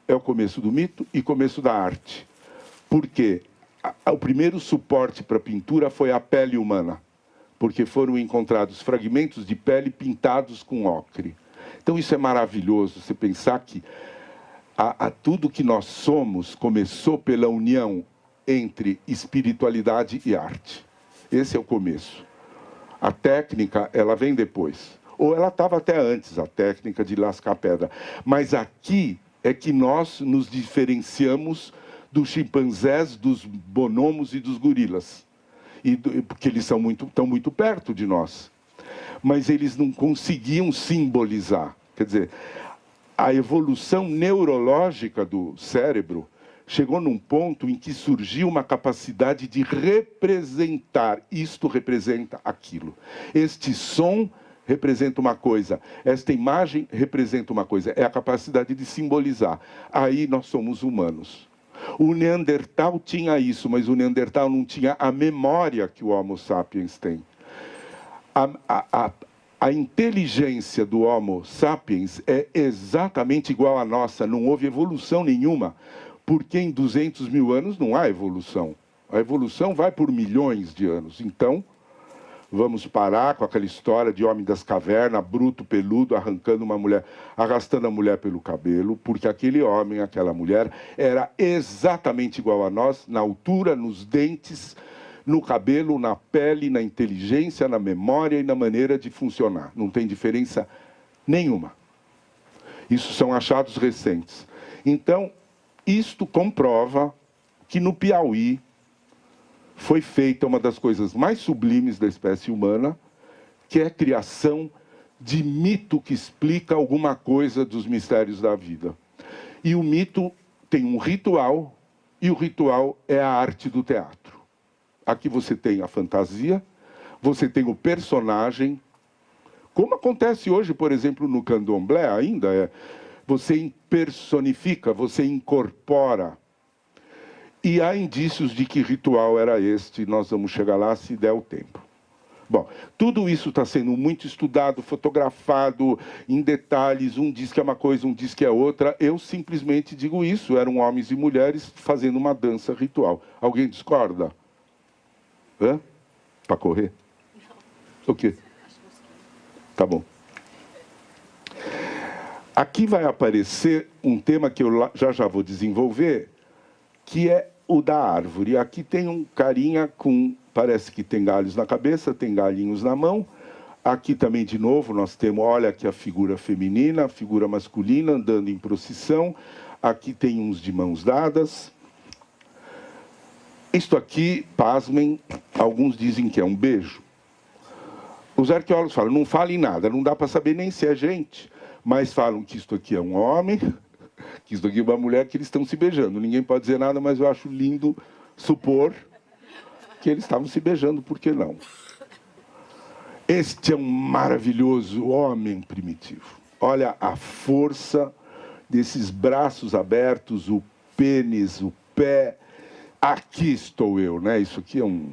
é o começo do mito e começo da arte. Porque o primeiro suporte para a pintura foi a pele humana, porque foram encontrados fragmentos de pele pintados com ocre. Então isso é maravilhoso, você pensar que tudo que nós somos começou pela união entre espiritualidade e arte. Esse é o começo. A técnica, ela vem depois. Ou ela estava até antes, a técnica de lascar pedra. Mas aqui é que nós nos diferenciamos dos chimpanzés, dos bonobos e dos gorilas. Porque eles estão muito perto de nós. Mas eles não conseguiam simbolizar. Quer dizer, a evolução neurológica do cérebro chegou num ponto em que surgiu uma capacidade de representar. Isto representa aquilo. Este som representa uma coisa. Esta imagem representa uma coisa. É a capacidade de simbolizar. Aí nós somos humanos. O Neandertal tinha isso, mas o Neandertal não tinha a memória que o Homo sapiens tem. A inteligência do Homo sapiens é exatamente igual à nossa, não houve evolução nenhuma, porque em 200 mil anos não há evolução. A evolução vai por milhões de anos. Então, vamos parar com aquela história de homem das cavernas, bruto, peludo, arrancando uma mulher, arrastando a mulher pelo cabelo, porque aquele homem, aquela mulher, era exatamente igual a nós, na altura, nos dentes, no cabelo, na pele, na inteligência, na memória e na maneira de funcionar. Não tem diferença nenhuma. Isso são achados recentes. Então, isto comprova que no Piauí foi feita uma das coisas mais sublimes da espécie humana, que é a criação de mito que explica alguma coisa dos mistérios da vida. E o mito tem um ritual, e o ritual é a arte do teatro. Aqui você tem a fantasia, você tem o personagem, como acontece hoje, por exemplo, no candomblé ainda, você personifica, você incorpora. E há indícios de que ritual era este, nós vamos chegar lá se der o tempo. Bom, tudo isso está sendo muito estudado, fotografado em detalhes, um diz que é uma coisa, um diz que é outra. Eu simplesmente digo isso, eram homens e mulheres fazendo uma dança ritual. Alguém discorda? Hã? Para correr? Não. O quê? Tá bom. Aqui vai aparecer um tema que eu já vou desenvolver, que é o da árvore. Aqui tem um carinha com, parece que tem galhos na cabeça, tem galinhos na mão. Aqui também, de novo, nós temos, olha aqui a figura feminina, a figura masculina andando em procissão. Aqui tem uns de mãos dadas. Isto aqui, pasmem, alguns dizem que é um beijo. Os arqueólogos falam, não falem nada, não dá para saber nem se é gente, mas falam que isto aqui é um homem, que isso aqui é uma mulher, que eles estão se beijando. Ninguém pode dizer nada, mas eu acho lindo supor que eles estavam se beijando, por que não? Este é um maravilhoso homem primitivo. Olha a força desses braços abertos, o pênis, o pé. Aqui estou eu, né? Isso aqui é um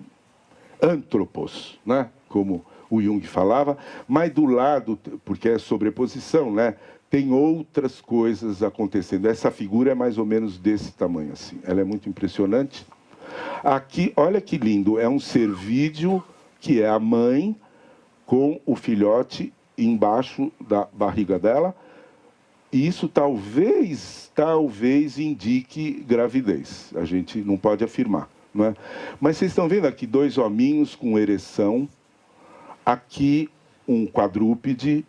antropos, né? Como o Jung falava, mas do lado, porque é sobreposição, né? Tem outras coisas acontecendo. Essa figura é mais ou menos desse tamanho, assim. Ela é muito impressionante. Aqui, olha que lindo, é um cervídeo que é a mãe com o filhote embaixo da barriga dela. E isso talvez indique gravidez. A gente não pode afirmar, não é? Mas vocês estão vendo aqui dois hominhos com ereção. Aqui um quadrúpede.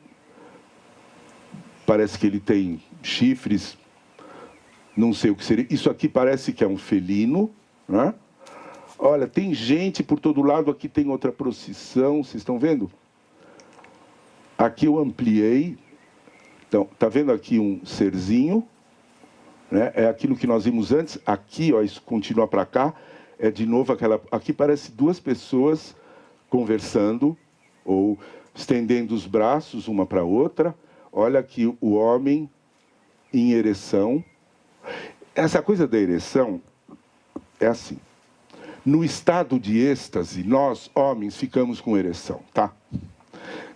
Parece que ele tem chifres. Não sei o que seria. Isso aqui parece que é um felino, né? Olha, tem gente por todo lado. Aqui tem outra procissão. Vocês estão vendo? Aqui eu ampliei. Então, está vendo aqui um serzinho, né? É aquilo que nós vimos antes. Aqui, ó, isso continua para cá. É de novo aquela... Aqui parece duas pessoas conversando ou estendendo os braços uma para a outra. Olha aqui o homem em ereção. Essa coisa da ereção é assim. No estado de êxtase, nós, homens, ficamos com ereção, tá?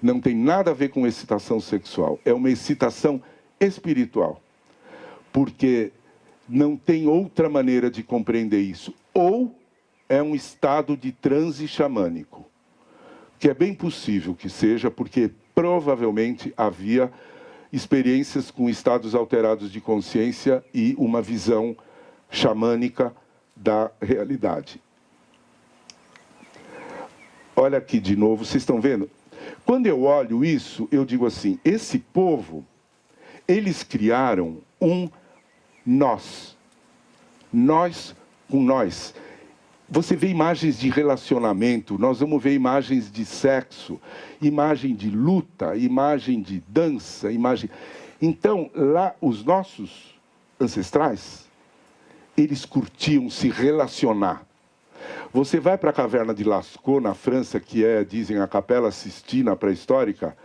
Não tem nada a ver com excitação sexual. É uma excitação espiritual. Porque não tem outra maneira de compreender isso. Ou é um estado de transe xamânico. Que é bem possível que seja, porque provavelmente havia experiências com estados alterados de consciência e uma visão xamânica da realidade. Olha aqui de novo, vocês estão vendo? Quando eu olho isso, eu digo assim, esse povo, eles criaram um nós. Nós com nós. Você vê imagens de relacionamento, nós vamos ver imagens de sexo, imagem de luta, imagem de dança, imagem... Então, lá, os nossos ancestrais, eles curtiam se relacionar. Você vai para a caverna de Lascaux, na França, que é, dizem, a Capela Sistina pré-histórica,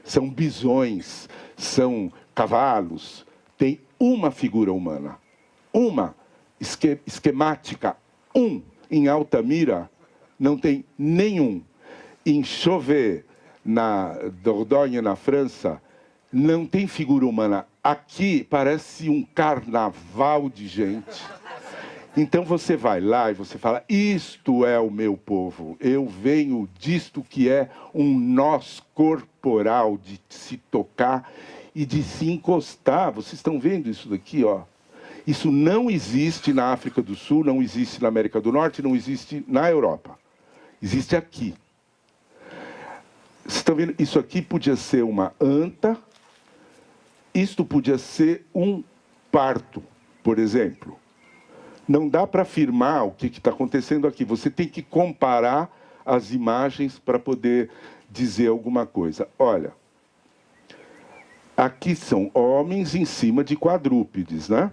são bisões, são cavalos, tem uma figura humana, uma esquemática, em Altamira, não tem nenhum. Em Chauvet, na Dordogne, na França, não tem figura humana. Aqui parece um carnaval de gente. Então você vai lá e você fala, isto é o meu povo, eu venho disto que é um nós corporal, de se tocar e de se encostar. Vocês estão vendo isso daqui, ó? Isso não existe na África do Sul, não existe na América do Norte, não existe na Europa. Existe aqui. Vocês estão vendo? Isso aqui podia ser uma anta, isto podia ser um parto, por exemplo. Não dá para afirmar o que está acontecendo aqui. Você tem que comparar as imagens para poder dizer alguma coisa. Olha, aqui são homens em cima de quadrúpedes, né?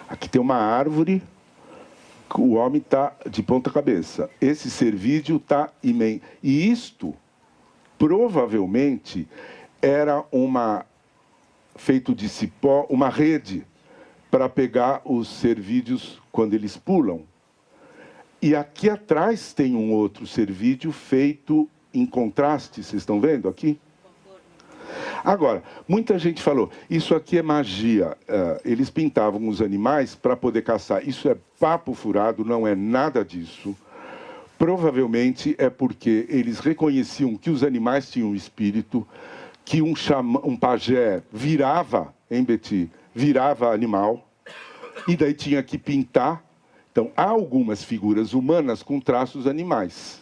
Aqui tem uma árvore, o homem está de ponta cabeça. Esse cervídeo está imenso. E isto, provavelmente, era feito de cipó, uma rede para pegar os cervídeos quando eles pulam. E aqui atrás tem um outro cervídeo feito em contraste, vocês estão vendo aqui? Agora, muita gente falou, isso aqui é magia. Eles pintavam os animais para poder caçar. Isso é papo furado, não é nada disso. Provavelmente é porque eles reconheciam que os animais tinham espírito, que um pajé virava, hein, Betty? Virava animal, e daí tinha que pintar. Então, há algumas figuras humanas com traços animais.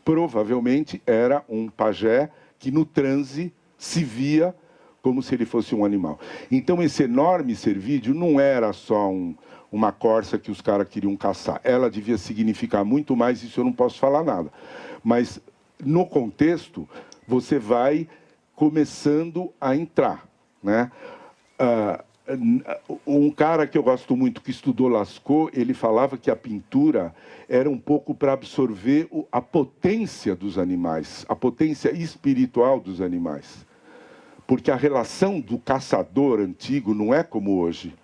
Provavelmente era um pajé que no transe se via como se ele fosse um animal. Então, esse enorme cervídeo não era só uma corça que os caras queriam caçar. Ela devia significar muito mais, isso eu não posso falar nada. Mas, no contexto, você vai começando a entrar, né? Um cara que eu gosto muito, que estudou Lascaux, ele falava que a pintura era um pouco para absorver a potência dos animais, a potência espiritual dos animais. Porque a relação do caçador antigo não é como hoje.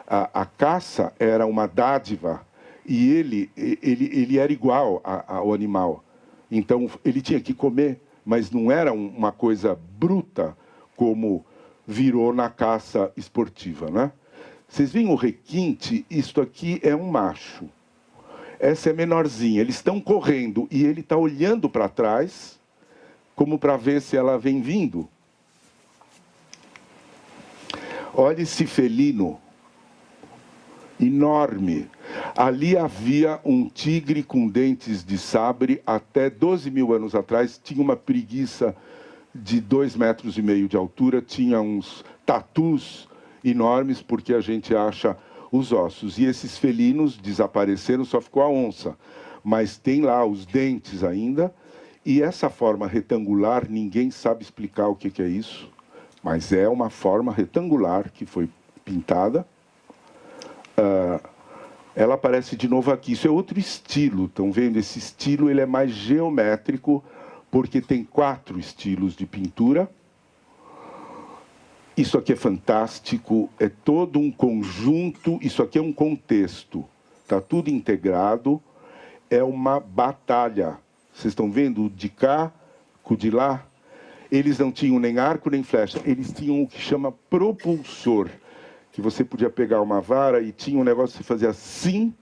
A caça era uma dádiva e ele era igual ao animal. Então, ele tinha que comer, mas não era uma coisa bruta como virou na caça esportiva, né? Vocês veem o requinte? Isto aqui é um macho. Essa é menorzinha. Eles estão correndo e ele está olhando para trás como para ver se ela vem vindo. Olha esse felino enorme. Ali havia um tigre com dentes de sabre. Até 12 mil anos atrás tinha uma preguiça de 2,5 metros de altura, tinha uns tatus enormes, porque a gente acha os ossos. E esses felinos desapareceram, só ficou a onça. Mas tem lá os dentes ainda. E essa forma retangular, ninguém sabe explicar o que é isso, mas é uma forma retangular que foi pintada. Ela aparece de novo aqui. Isso é outro estilo. Estão vendo? Esse estilo ele é mais geométrico, porque tem 4 estilos de pintura. Isso aqui é fantástico, é todo um conjunto, isso aqui é um contexto, está tudo integrado, é uma batalha. Vocês estão vendo? O de cá, com o de lá, eles não tinham nem arco nem flecha, eles tinham o que chama propulsor, que você podia pegar uma vara e tinha um negócio que você fazia assim,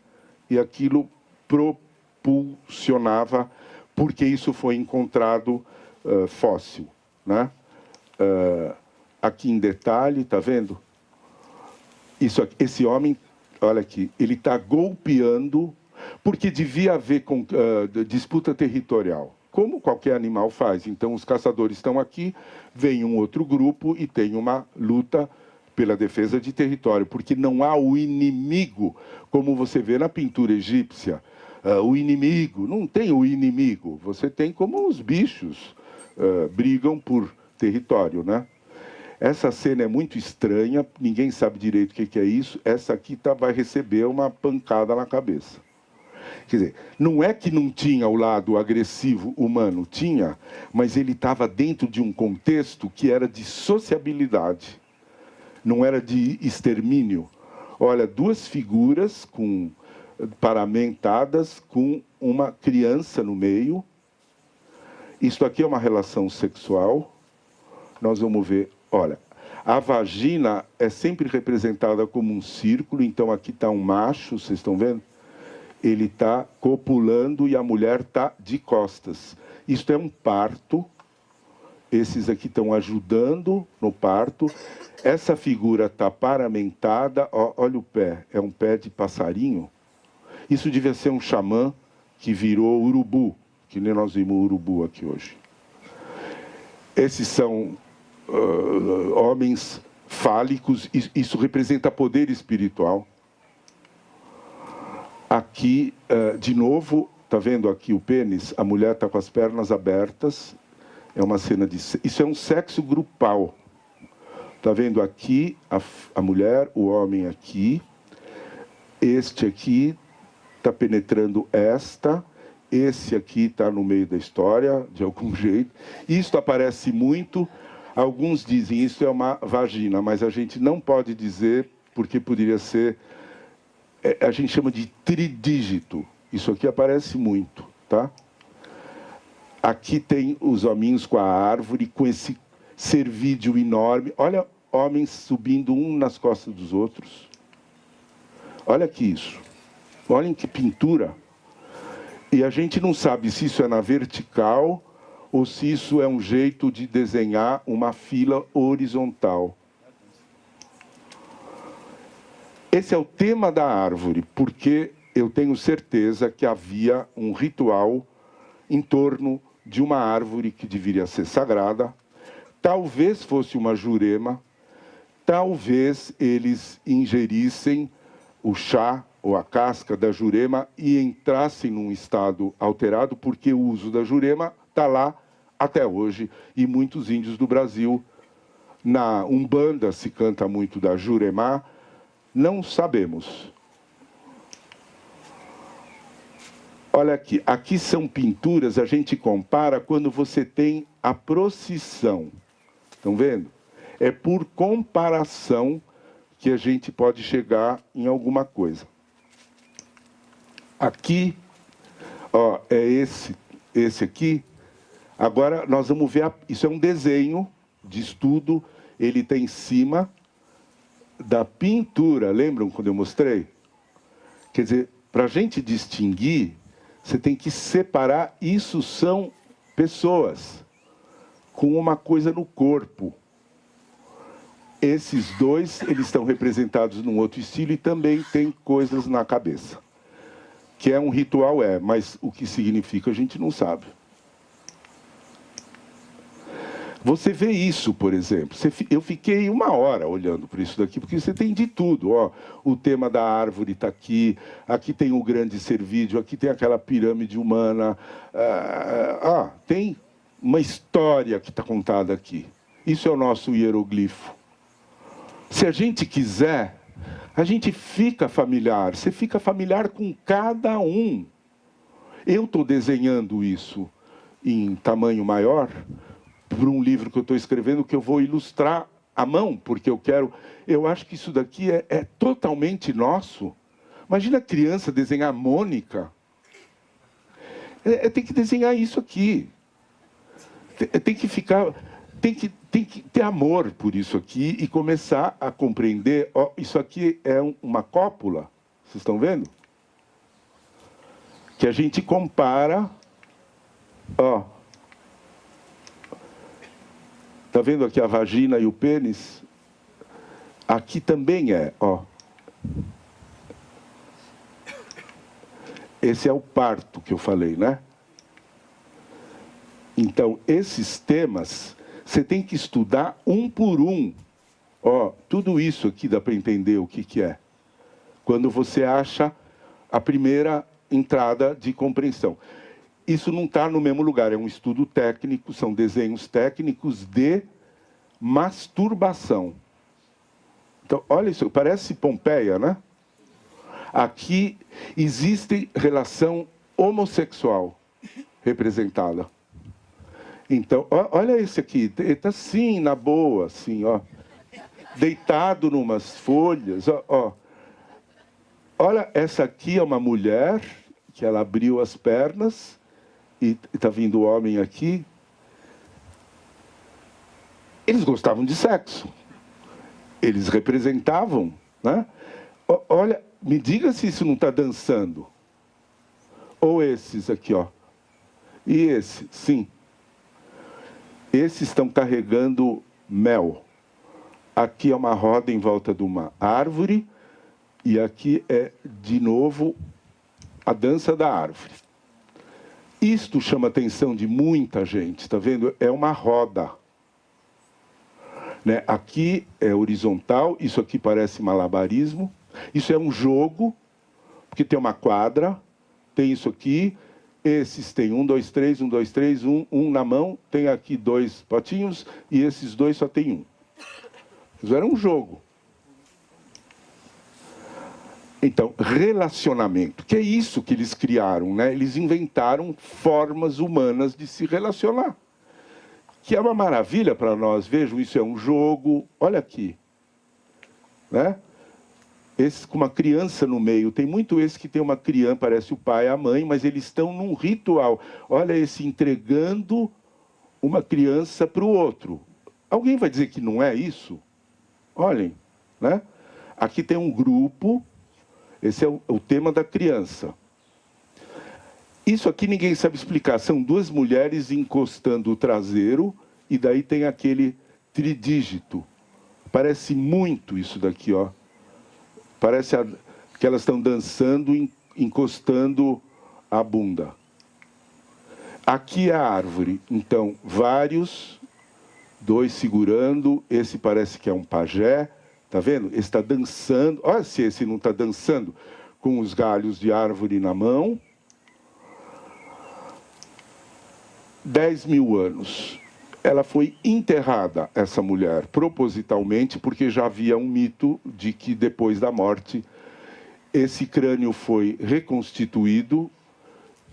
e aquilo propulsionava, porque isso foi encontrado fóssil, né? Aqui em detalhe, tá vendo? Isso aqui, esse homem, olha aqui, ele está golpeando, porque devia haver disputa territorial, como qualquer animal faz. Então, os caçadores estão aqui, vem um outro grupo e tem uma luta pela defesa de território, porque não há o inimigo, como você vê na pintura egípcia. O inimigo, não tem o inimigo, você tem como os bichos brigam por território, né? Essa cena é muito estranha, ninguém sabe direito o que é isso. Essa aqui vai receber uma pancada na cabeça. Quer dizer, não é que não tinha o lado agressivo humano, tinha, mas ele estava dentro de um contexto que era de sociabilidade, não era de extermínio. Olha, 2 figuras paramentadas com uma criança no meio. Isto aqui é uma relação sexual. Nós vamos ver, olha, a vagina é sempre representada como um círculo, então aqui está um macho, vocês estão vendo? Ele está copulando e a mulher está de costas. Isto é um parto. Esses aqui estão ajudando no parto. Essa figura está paramentada. Olha o pé, é um pé de passarinho. Isso devia ser um xamã que virou urubu, que nem nós vimos o urubu aqui hoje. Esses são homens fálicos, isso representa poder espiritual. Aqui, de novo, está vendo aqui o pênis? A mulher está com as pernas abertas. É uma cena de... Isso é um sexo grupal. Está vendo aqui a mulher, o homem aqui. Este aqui está penetrando esta. Esse aqui está no meio da história, de algum jeito. Isso aparece muito. Alguns dizem isso é uma vagina, mas a gente não pode dizer, porque poderia ser... A gente chama de tridígito. Isso aqui aparece muito, tá? Aqui tem os hominhos com a árvore, com esse cervídeo enorme. Olha, homens subindo um nas costas dos outros. Olha aqui isso. Olhem que pintura. E a gente não sabe se isso é na vertical ou se isso é um jeito de desenhar uma fila horizontal. Esse é o tema da árvore, porque eu tenho certeza que havia um ritual em torno de uma árvore que deveria ser sagrada. Talvez fosse uma jurema, talvez eles ingerissem o chá ou a casca da jurema e entrassem num estado alterado, porque o uso da jurema está lá até hoje, e muitos índios do Brasil Na Umbanda se canta muito da Jurema, não sabemos. Olha aqui, aqui são pinturas, a gente compara quando você tem a procissão. Estão vendo? É por comparação que a gente pode chegar em alguma coisa. Aqui, ó, é esse aqui. Agora nós vamos ver, isso é um desenho de estudo, ele está em cima da pintura. Lembram quando eu mostrei? Quer dizer, para a gente distinguir, você tem que separar, isso são pessoas com uma coisa no corpo. Esses dois, eles estão representados num outro estilo e também tem coisas na cabeça. Que é um ritual, mas o que significa a gente não sabe. Você vê isso, por exemplo. Eu fiquei 1 hora olhando para isso daqui, porque você tem de tudo. Ó, o tema da árvore está aqui, aqui tem o grande cervídeo, aqui tem aquela pirâmide humana. Tem uma história que está contada aqui. Isso é o nosso hieroglifo. Se a gente quiser, a gente fica familiar. Você fica familiar com cada um. Eu estou desenhando isso em tamanho maior, para um livro que eu estou escrevendo, que eu vou ilustrar à mão, porque eu acho que isso daqui é totalmente nosso. Imagina a criança desenhar Mônica. Tem que desenhar isso aqui. Tem que ter amor por isso aqui e começar a compreender. Ó, isso aqui é uma cópula, vocês estão vendo? Que a gente compara, ó. Está vendo aqui a vagina e o pênis? Aqui também ó. Esse é o parto que eu falei, né? Então, esses temas, você tem que estudar um por um. Ó, tudo isso aqui dá para entender o que é. Quando você acha a primeira entrada de compreensão. Isso não está no mesmo lugar, é um estudo técnico, são desenhos técnicos de masturbação. Então, olha isso, parece Pompeia, né? Aqui existe relação homossexual representada. Então, olha esse aqui, ele está assim, na boa, assim, ó. Deitado numas folhas, ó. Olha, essa aqui é uma mulher que ela abriu as pernas e está vindo o homem aqui. Eles gostavam de sexo. Eles representavam, né? Olha, me diga se isso não está dançando. Ou esses aqui, ó. E esse, sim. Esses estão carregando mel. Aqui é uma roda em volta de uma árvore. E aqui é, de novo, a dança da árvore. Isto chama a atenção de muita gente, está vendo? É uma roda. Né? Aqui é horizontal, isso aqui parece malabarismo. Isso é um jogo, porque tem uma quadra, tem isso aqui. Esses têm 1, 2, 3, 1, 2, 3, um na mão. Tem aqui 2 potinhos e esses 2 só tem 1. Isso era um jogo. Então, relacionamento, que é isso que eles criaram, né? Eles inventaram formas humanas de se relacionar. Que é uma maravilha para nós. Vejam, isso é um jogo. Olha aqui. Né? Esse com uma criança no meio. Tem muito esse que tem uma criança, parece o pai e a mãe, mas eles estão num ritual. Olha esse entregando uma criança para o outro. Alguém vai dizer que não é isso? Olhem. Né? Aqui tem um grupo. Esse é o tema da criança. Isso aqui ninguém sabe explicar. São 2 mulheres encostando o traseiro e daí tem aquele tridígito. Parece muito isso daqui, ó. Parece que elas estão dançando, encostando a bunda. Aqui é a árvore. Então, vários, 2 segurando. Esse parece que é um pajé. Está vendo? Esse está dançando. Olha se esse não está dançando com os galhos de árvore na mão. 10.000 anos. Ela foi enterrada, essa mulher, propositalmente, porque já havia um mito de que depois da morte esse crânio foi reconstituído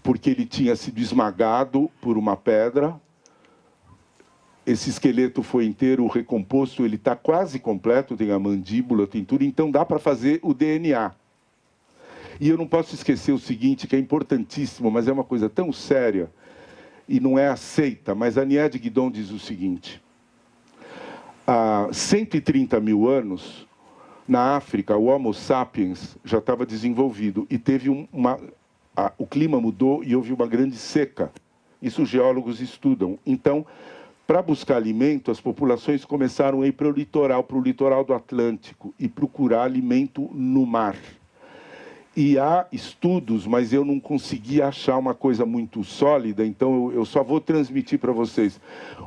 porque ele tinha sido esmagado por uma pedra. Esse esqueleto foi inteiro recomposto, ele está quase completo, tem a mandíbula, tem tudo, então dá para fazer o DNA. E eu não posso esquecer o seguinte, que é importantíssimo, mas é uma coisa tão séria e não é aceita, mas a Nied Guidon diz o seguinte: há 130 mil anos, na África, o Homo sapiens já estava desenvolvido e teve o clima mudou e houve uma grande seca. Isso os geólogos estudam. Então, para buscar alimento, as populações começaram a ir para o litoral do Atlântico, e procurar alimento no mar. E há estudos, mas eu não consegui achar uma coisa muito sólida, então eu só vou transmitir para vocês.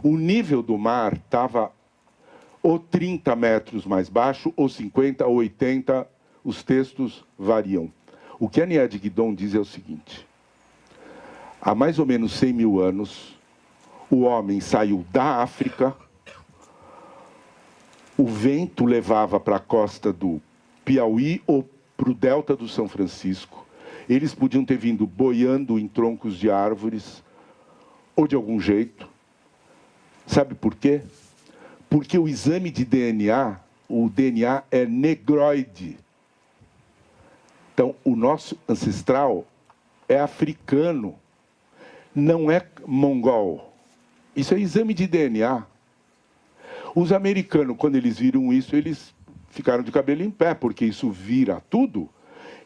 O nível do mar estava ou 30 metros mais baixo, ou 50, ou 80, os textos variam. O que a Nied Guidon diz é o seguinte: há mais ou menos 100 mil anos, o homem saiu da África, o vento levava para a costa do Piauí ou para o delta do São Francisco. Eles podiam ter vindo boiando em troncos de árvores, ou de algum jeito. Sabe por quê? Porque o exame de DNA, o DNA é negroide. Então, o nosso ancestral é africano, não é mongol. Isso é exame de DNA. Os americanos, quando eles viram isso, eles ficaram de cabelo em pé, porque isso vira tudo,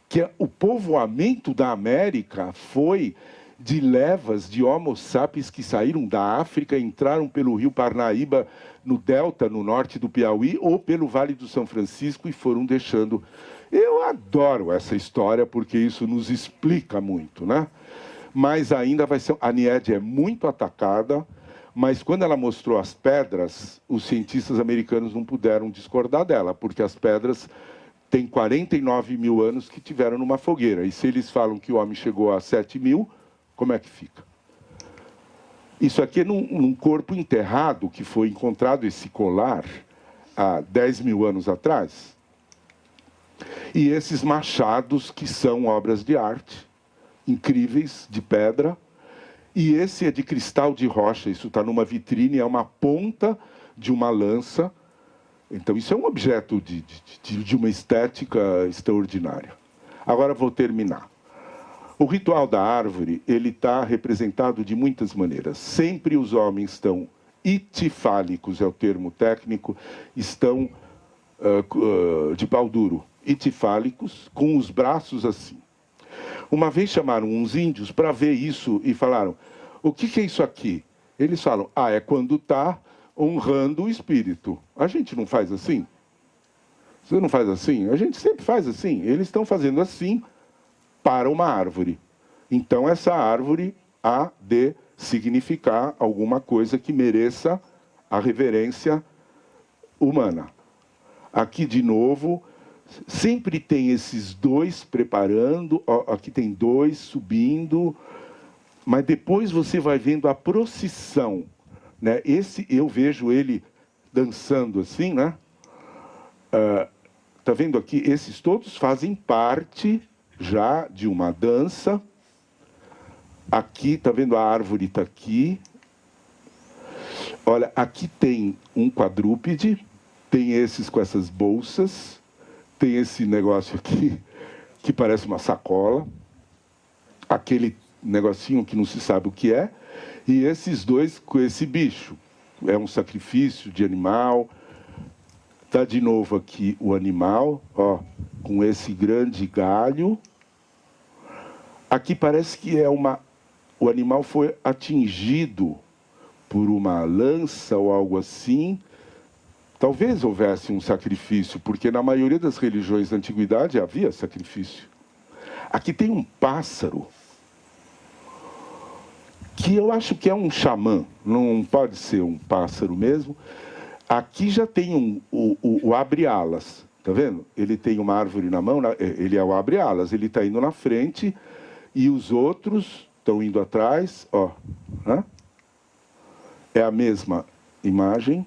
que o povoamento da América foi de levas de Homo sapiens que saíram da África, entraram pelo rio Parnaíba, no delta, no norte do Piauí, ou pelo Vale do São Francisco, e foram deixando. Eu adoro essa história, porque isso nos explica muito, né? Mas ainda vai ser... A Nied é muito atacada, mas quando ela mostrou as pedras, os cientistas americanos não puderam discordar dela, porque as pedras têm 49 mil anos que tiveram numa fogueira. E se eles falam que o homem chegou a 7 mil, como é que fica? Isso aqui é num corpo enterrado, que foi encontrado esse colar há 10 mil anos atrás. E esses machados, que são obras de arte, incríveis, de pedra. E esse é de cristal de rocha, isso está numa vitrine, é uma ponta de uma lança. Então, isso é um objeto de uma estética extraordinária. Agora vou terminar. O ritual da árvore, ele está representado de muitas maneiras. Sempre os homens estão itifálicos, é o termo técnico, estão de pau duro, itifálicos, com os braços assim. Uma vez chamaram uns índios para ver isso e falaram: o que é isso aqui? Eles falam: é quando está honrando o espírito. A gente não faz assim? Você não faz assim? A gente sempre faz assim. Eles estão fazendo assim para uma árvore. Então, essa árvore há de significar alguma coisa que mereça a reverência humana. Aqui, de novo, sempre tem esses dois preparando, aqui tem dois subindo, mas depois você vai vendo a procissão, né? Esse, eu vejo ele dançando assim, né? Tá vendo aqui? Esses todos fazem parte já de uma dança. Aqui, tá vendo? A árvore está aqui. Olha, aqui tem um quadrúpede, tem esses com essas bolsas, tem esse negócio aqui que parece uma sacola, aquele negocinho que não se sabe o que é, e esses dois com esse bicho. É um sacrifício de animal. Está de novo aqui o animal, ó, com esse grande galho. Aqui parece que é o animal foi atingido por uma lança ou algo assim. Talvez houvesse um sacrifício, porque na maioria das religiões da antiguidade havia sacrifício. Aqui tem um pássaro, que eu acho que é um xamã, não pode ser um pássaro mesmo. Aqui já tem o abre-alas, tá vendo? Ele tem uma árvore na mão, ele é o abre-alas, ele está indo na frente e os outros estão indo atrás, ó. Né? é a mesma imagem.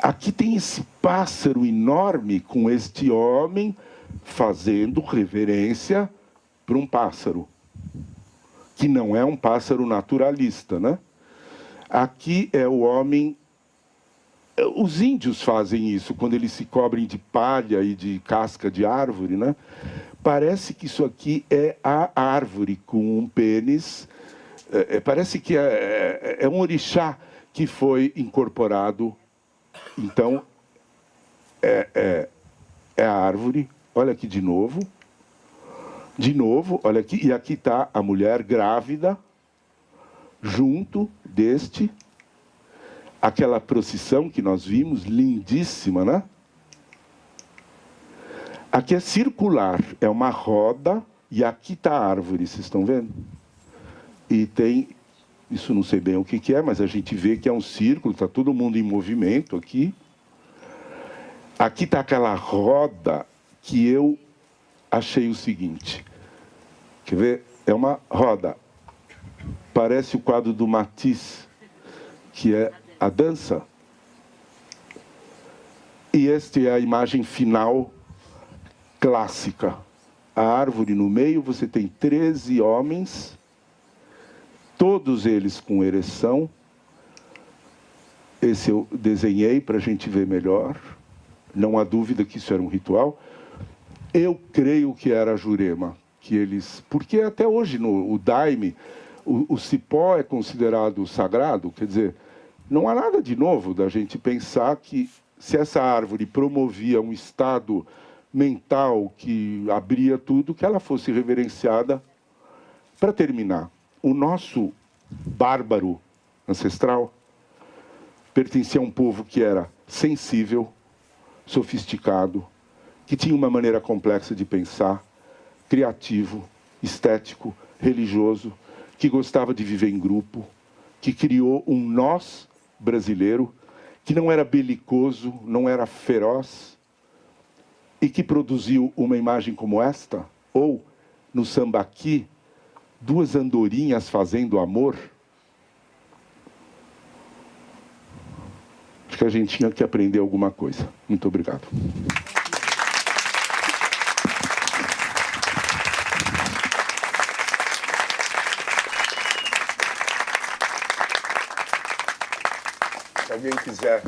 Aqui tem esse pássaro enorme com este homem fazendo reverência para um pássaro, que não é um pássaro naturalista, né? Aqui é o homem... Os índios fazem isso, quando eles se cobrem de palha e de casca de árvore, né? Parece que isso aqui é a árvore com um pênis. Parece que é um orixá que foi incorporado. Então, é a árvore. Olha aqui de novo. De novo, olha aqui. E aqui está a mulher grávida, junto deste... Aquela procissão que nós vimos, lindíssima, né? Aqui é circular, é uma roda, e aqui está a árvore, vocês estão vendo? E tem, isso não sei bem o que é, mas a gente vê que é um círculo, está todo mundo em movimento aqui. Aqui está aquela roda que eu achei o seguinte. Quer ver? É uma roda. Parece o quadro do Matisse, que é a dança. E esta é a imagem final clássica. A árvore no meio, você tem 13 homens, todos eles com ereção. Esse eu desenhei para a gente ver melhor. Não há dúvida que isso era um ritual. Eu creio que era a Jurema, que eles... Porque até hoje, no Daime, o cipó é considerado sagrado, quer dizer... Não há nada de novo da gente pensar que, se essa árvore promovia um estado mental que abria tudo, que ela fosse reverenciada. Para terminar, o nosso bárbaro ancestral pertencia a um povo que era sensível, sofisticado, que tinha uma maneira complexa de pensar, criativo, estético, religioso, que gostava de viver em grupo, que criou um nós brasileiro, que não era belicoso, não era feroz, e que produziu uma imagem como esta, ou, no sambaqui, 2 andorinhas fazendo amor. Acho que a gente tinha que aprender alguma coisa. Muito obrigado. Se alguém quiser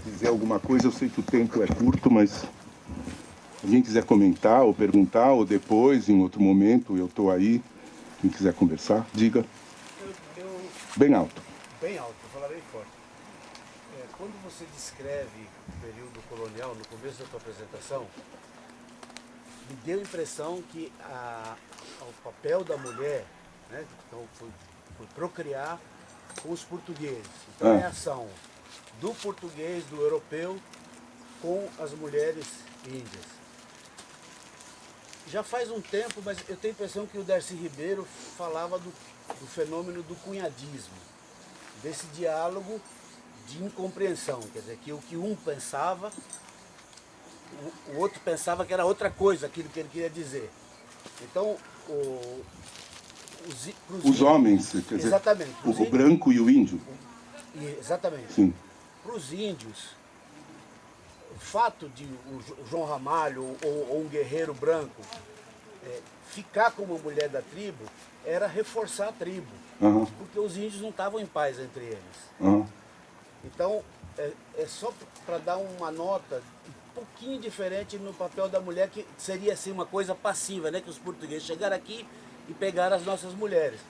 dizer alguma coisa, eu sei que o tempo é curto, mas se alguém quiser comentar ou perguntar, ou depois, em outro momento, eu estou aí. Quem quiser conversar, diga. Bem alto. Bem alto, eu falarei forte. Quando você descreve o período colonial, no começo da sua apresentação, me deu a impressão que o papel da mulher, né, então, foi procriar com os portugueses. Então é a ação do português, do europeu, com as mulheres índias. Já faz um tempo, mas eu tenho a impressão que o Darcy Ribeiro falava do fenômeno do cunhadismo, desse diálogo de incompreensão, quer dizer, que o que um pensava, o outro pensava que era outra coisa, aquilo que ele queria dizer. Então, os homens, quer dizer, exatamente, o branco e o índio? Exatamente. Sim. Para os índios, o fato de o João Ramalho ou um guerreiro branco ficar como mulher da tribo era reforçar a tribo, porque os índios não estavam em paz entre eles. Então, é só para dar uma nota um pouquinho diferente no papel da mulher, que seria assim uma coisa passiva, né? Que os portugueses chegaram aqui e pegaram as nossas mulheres.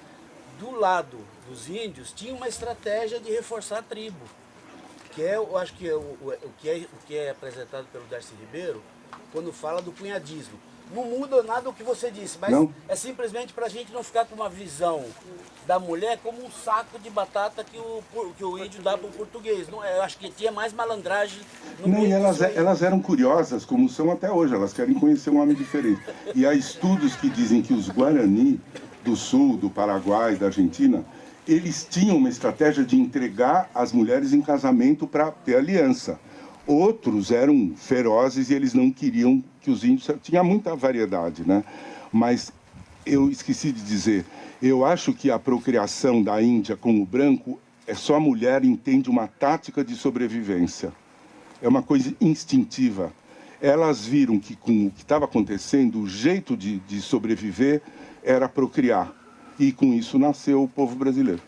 Do lado dos índios tinha uma estratégia de reforçar a tribo, que eu acho que o que é apresentado pelo Darcy Ribeiro quando fala do cunhadismo. Não muda nada o que você disse, mas não. É simplesmente para a gente não ficar com uma visão da mulher como um saco de batata que o índio dá para o português. Não, eu acho que tinha mais malandragem no meio. E elas eram curiosas, como são até hoje, elas querem conhecer um homem diferente. E há estudos que dizem que os Guarani do Sul, do Paraguai, da Argentina, eles tinham uma estratégia de entregar as mulheres em casamento para ter aliança. Outros eram ferozes e eles não queriam que os índios... Tinha muita variedade, né? Mas eu esqueci de dizer, eu acho que a procriação da Índia com o branco É só a mulher entende uma tática de sobrevivência. É uma coisa instintiva. Elas viram que com o que estava acontecendo, o jeito de sobreviver era procriar. E com isso nasceu o povo brasileiro.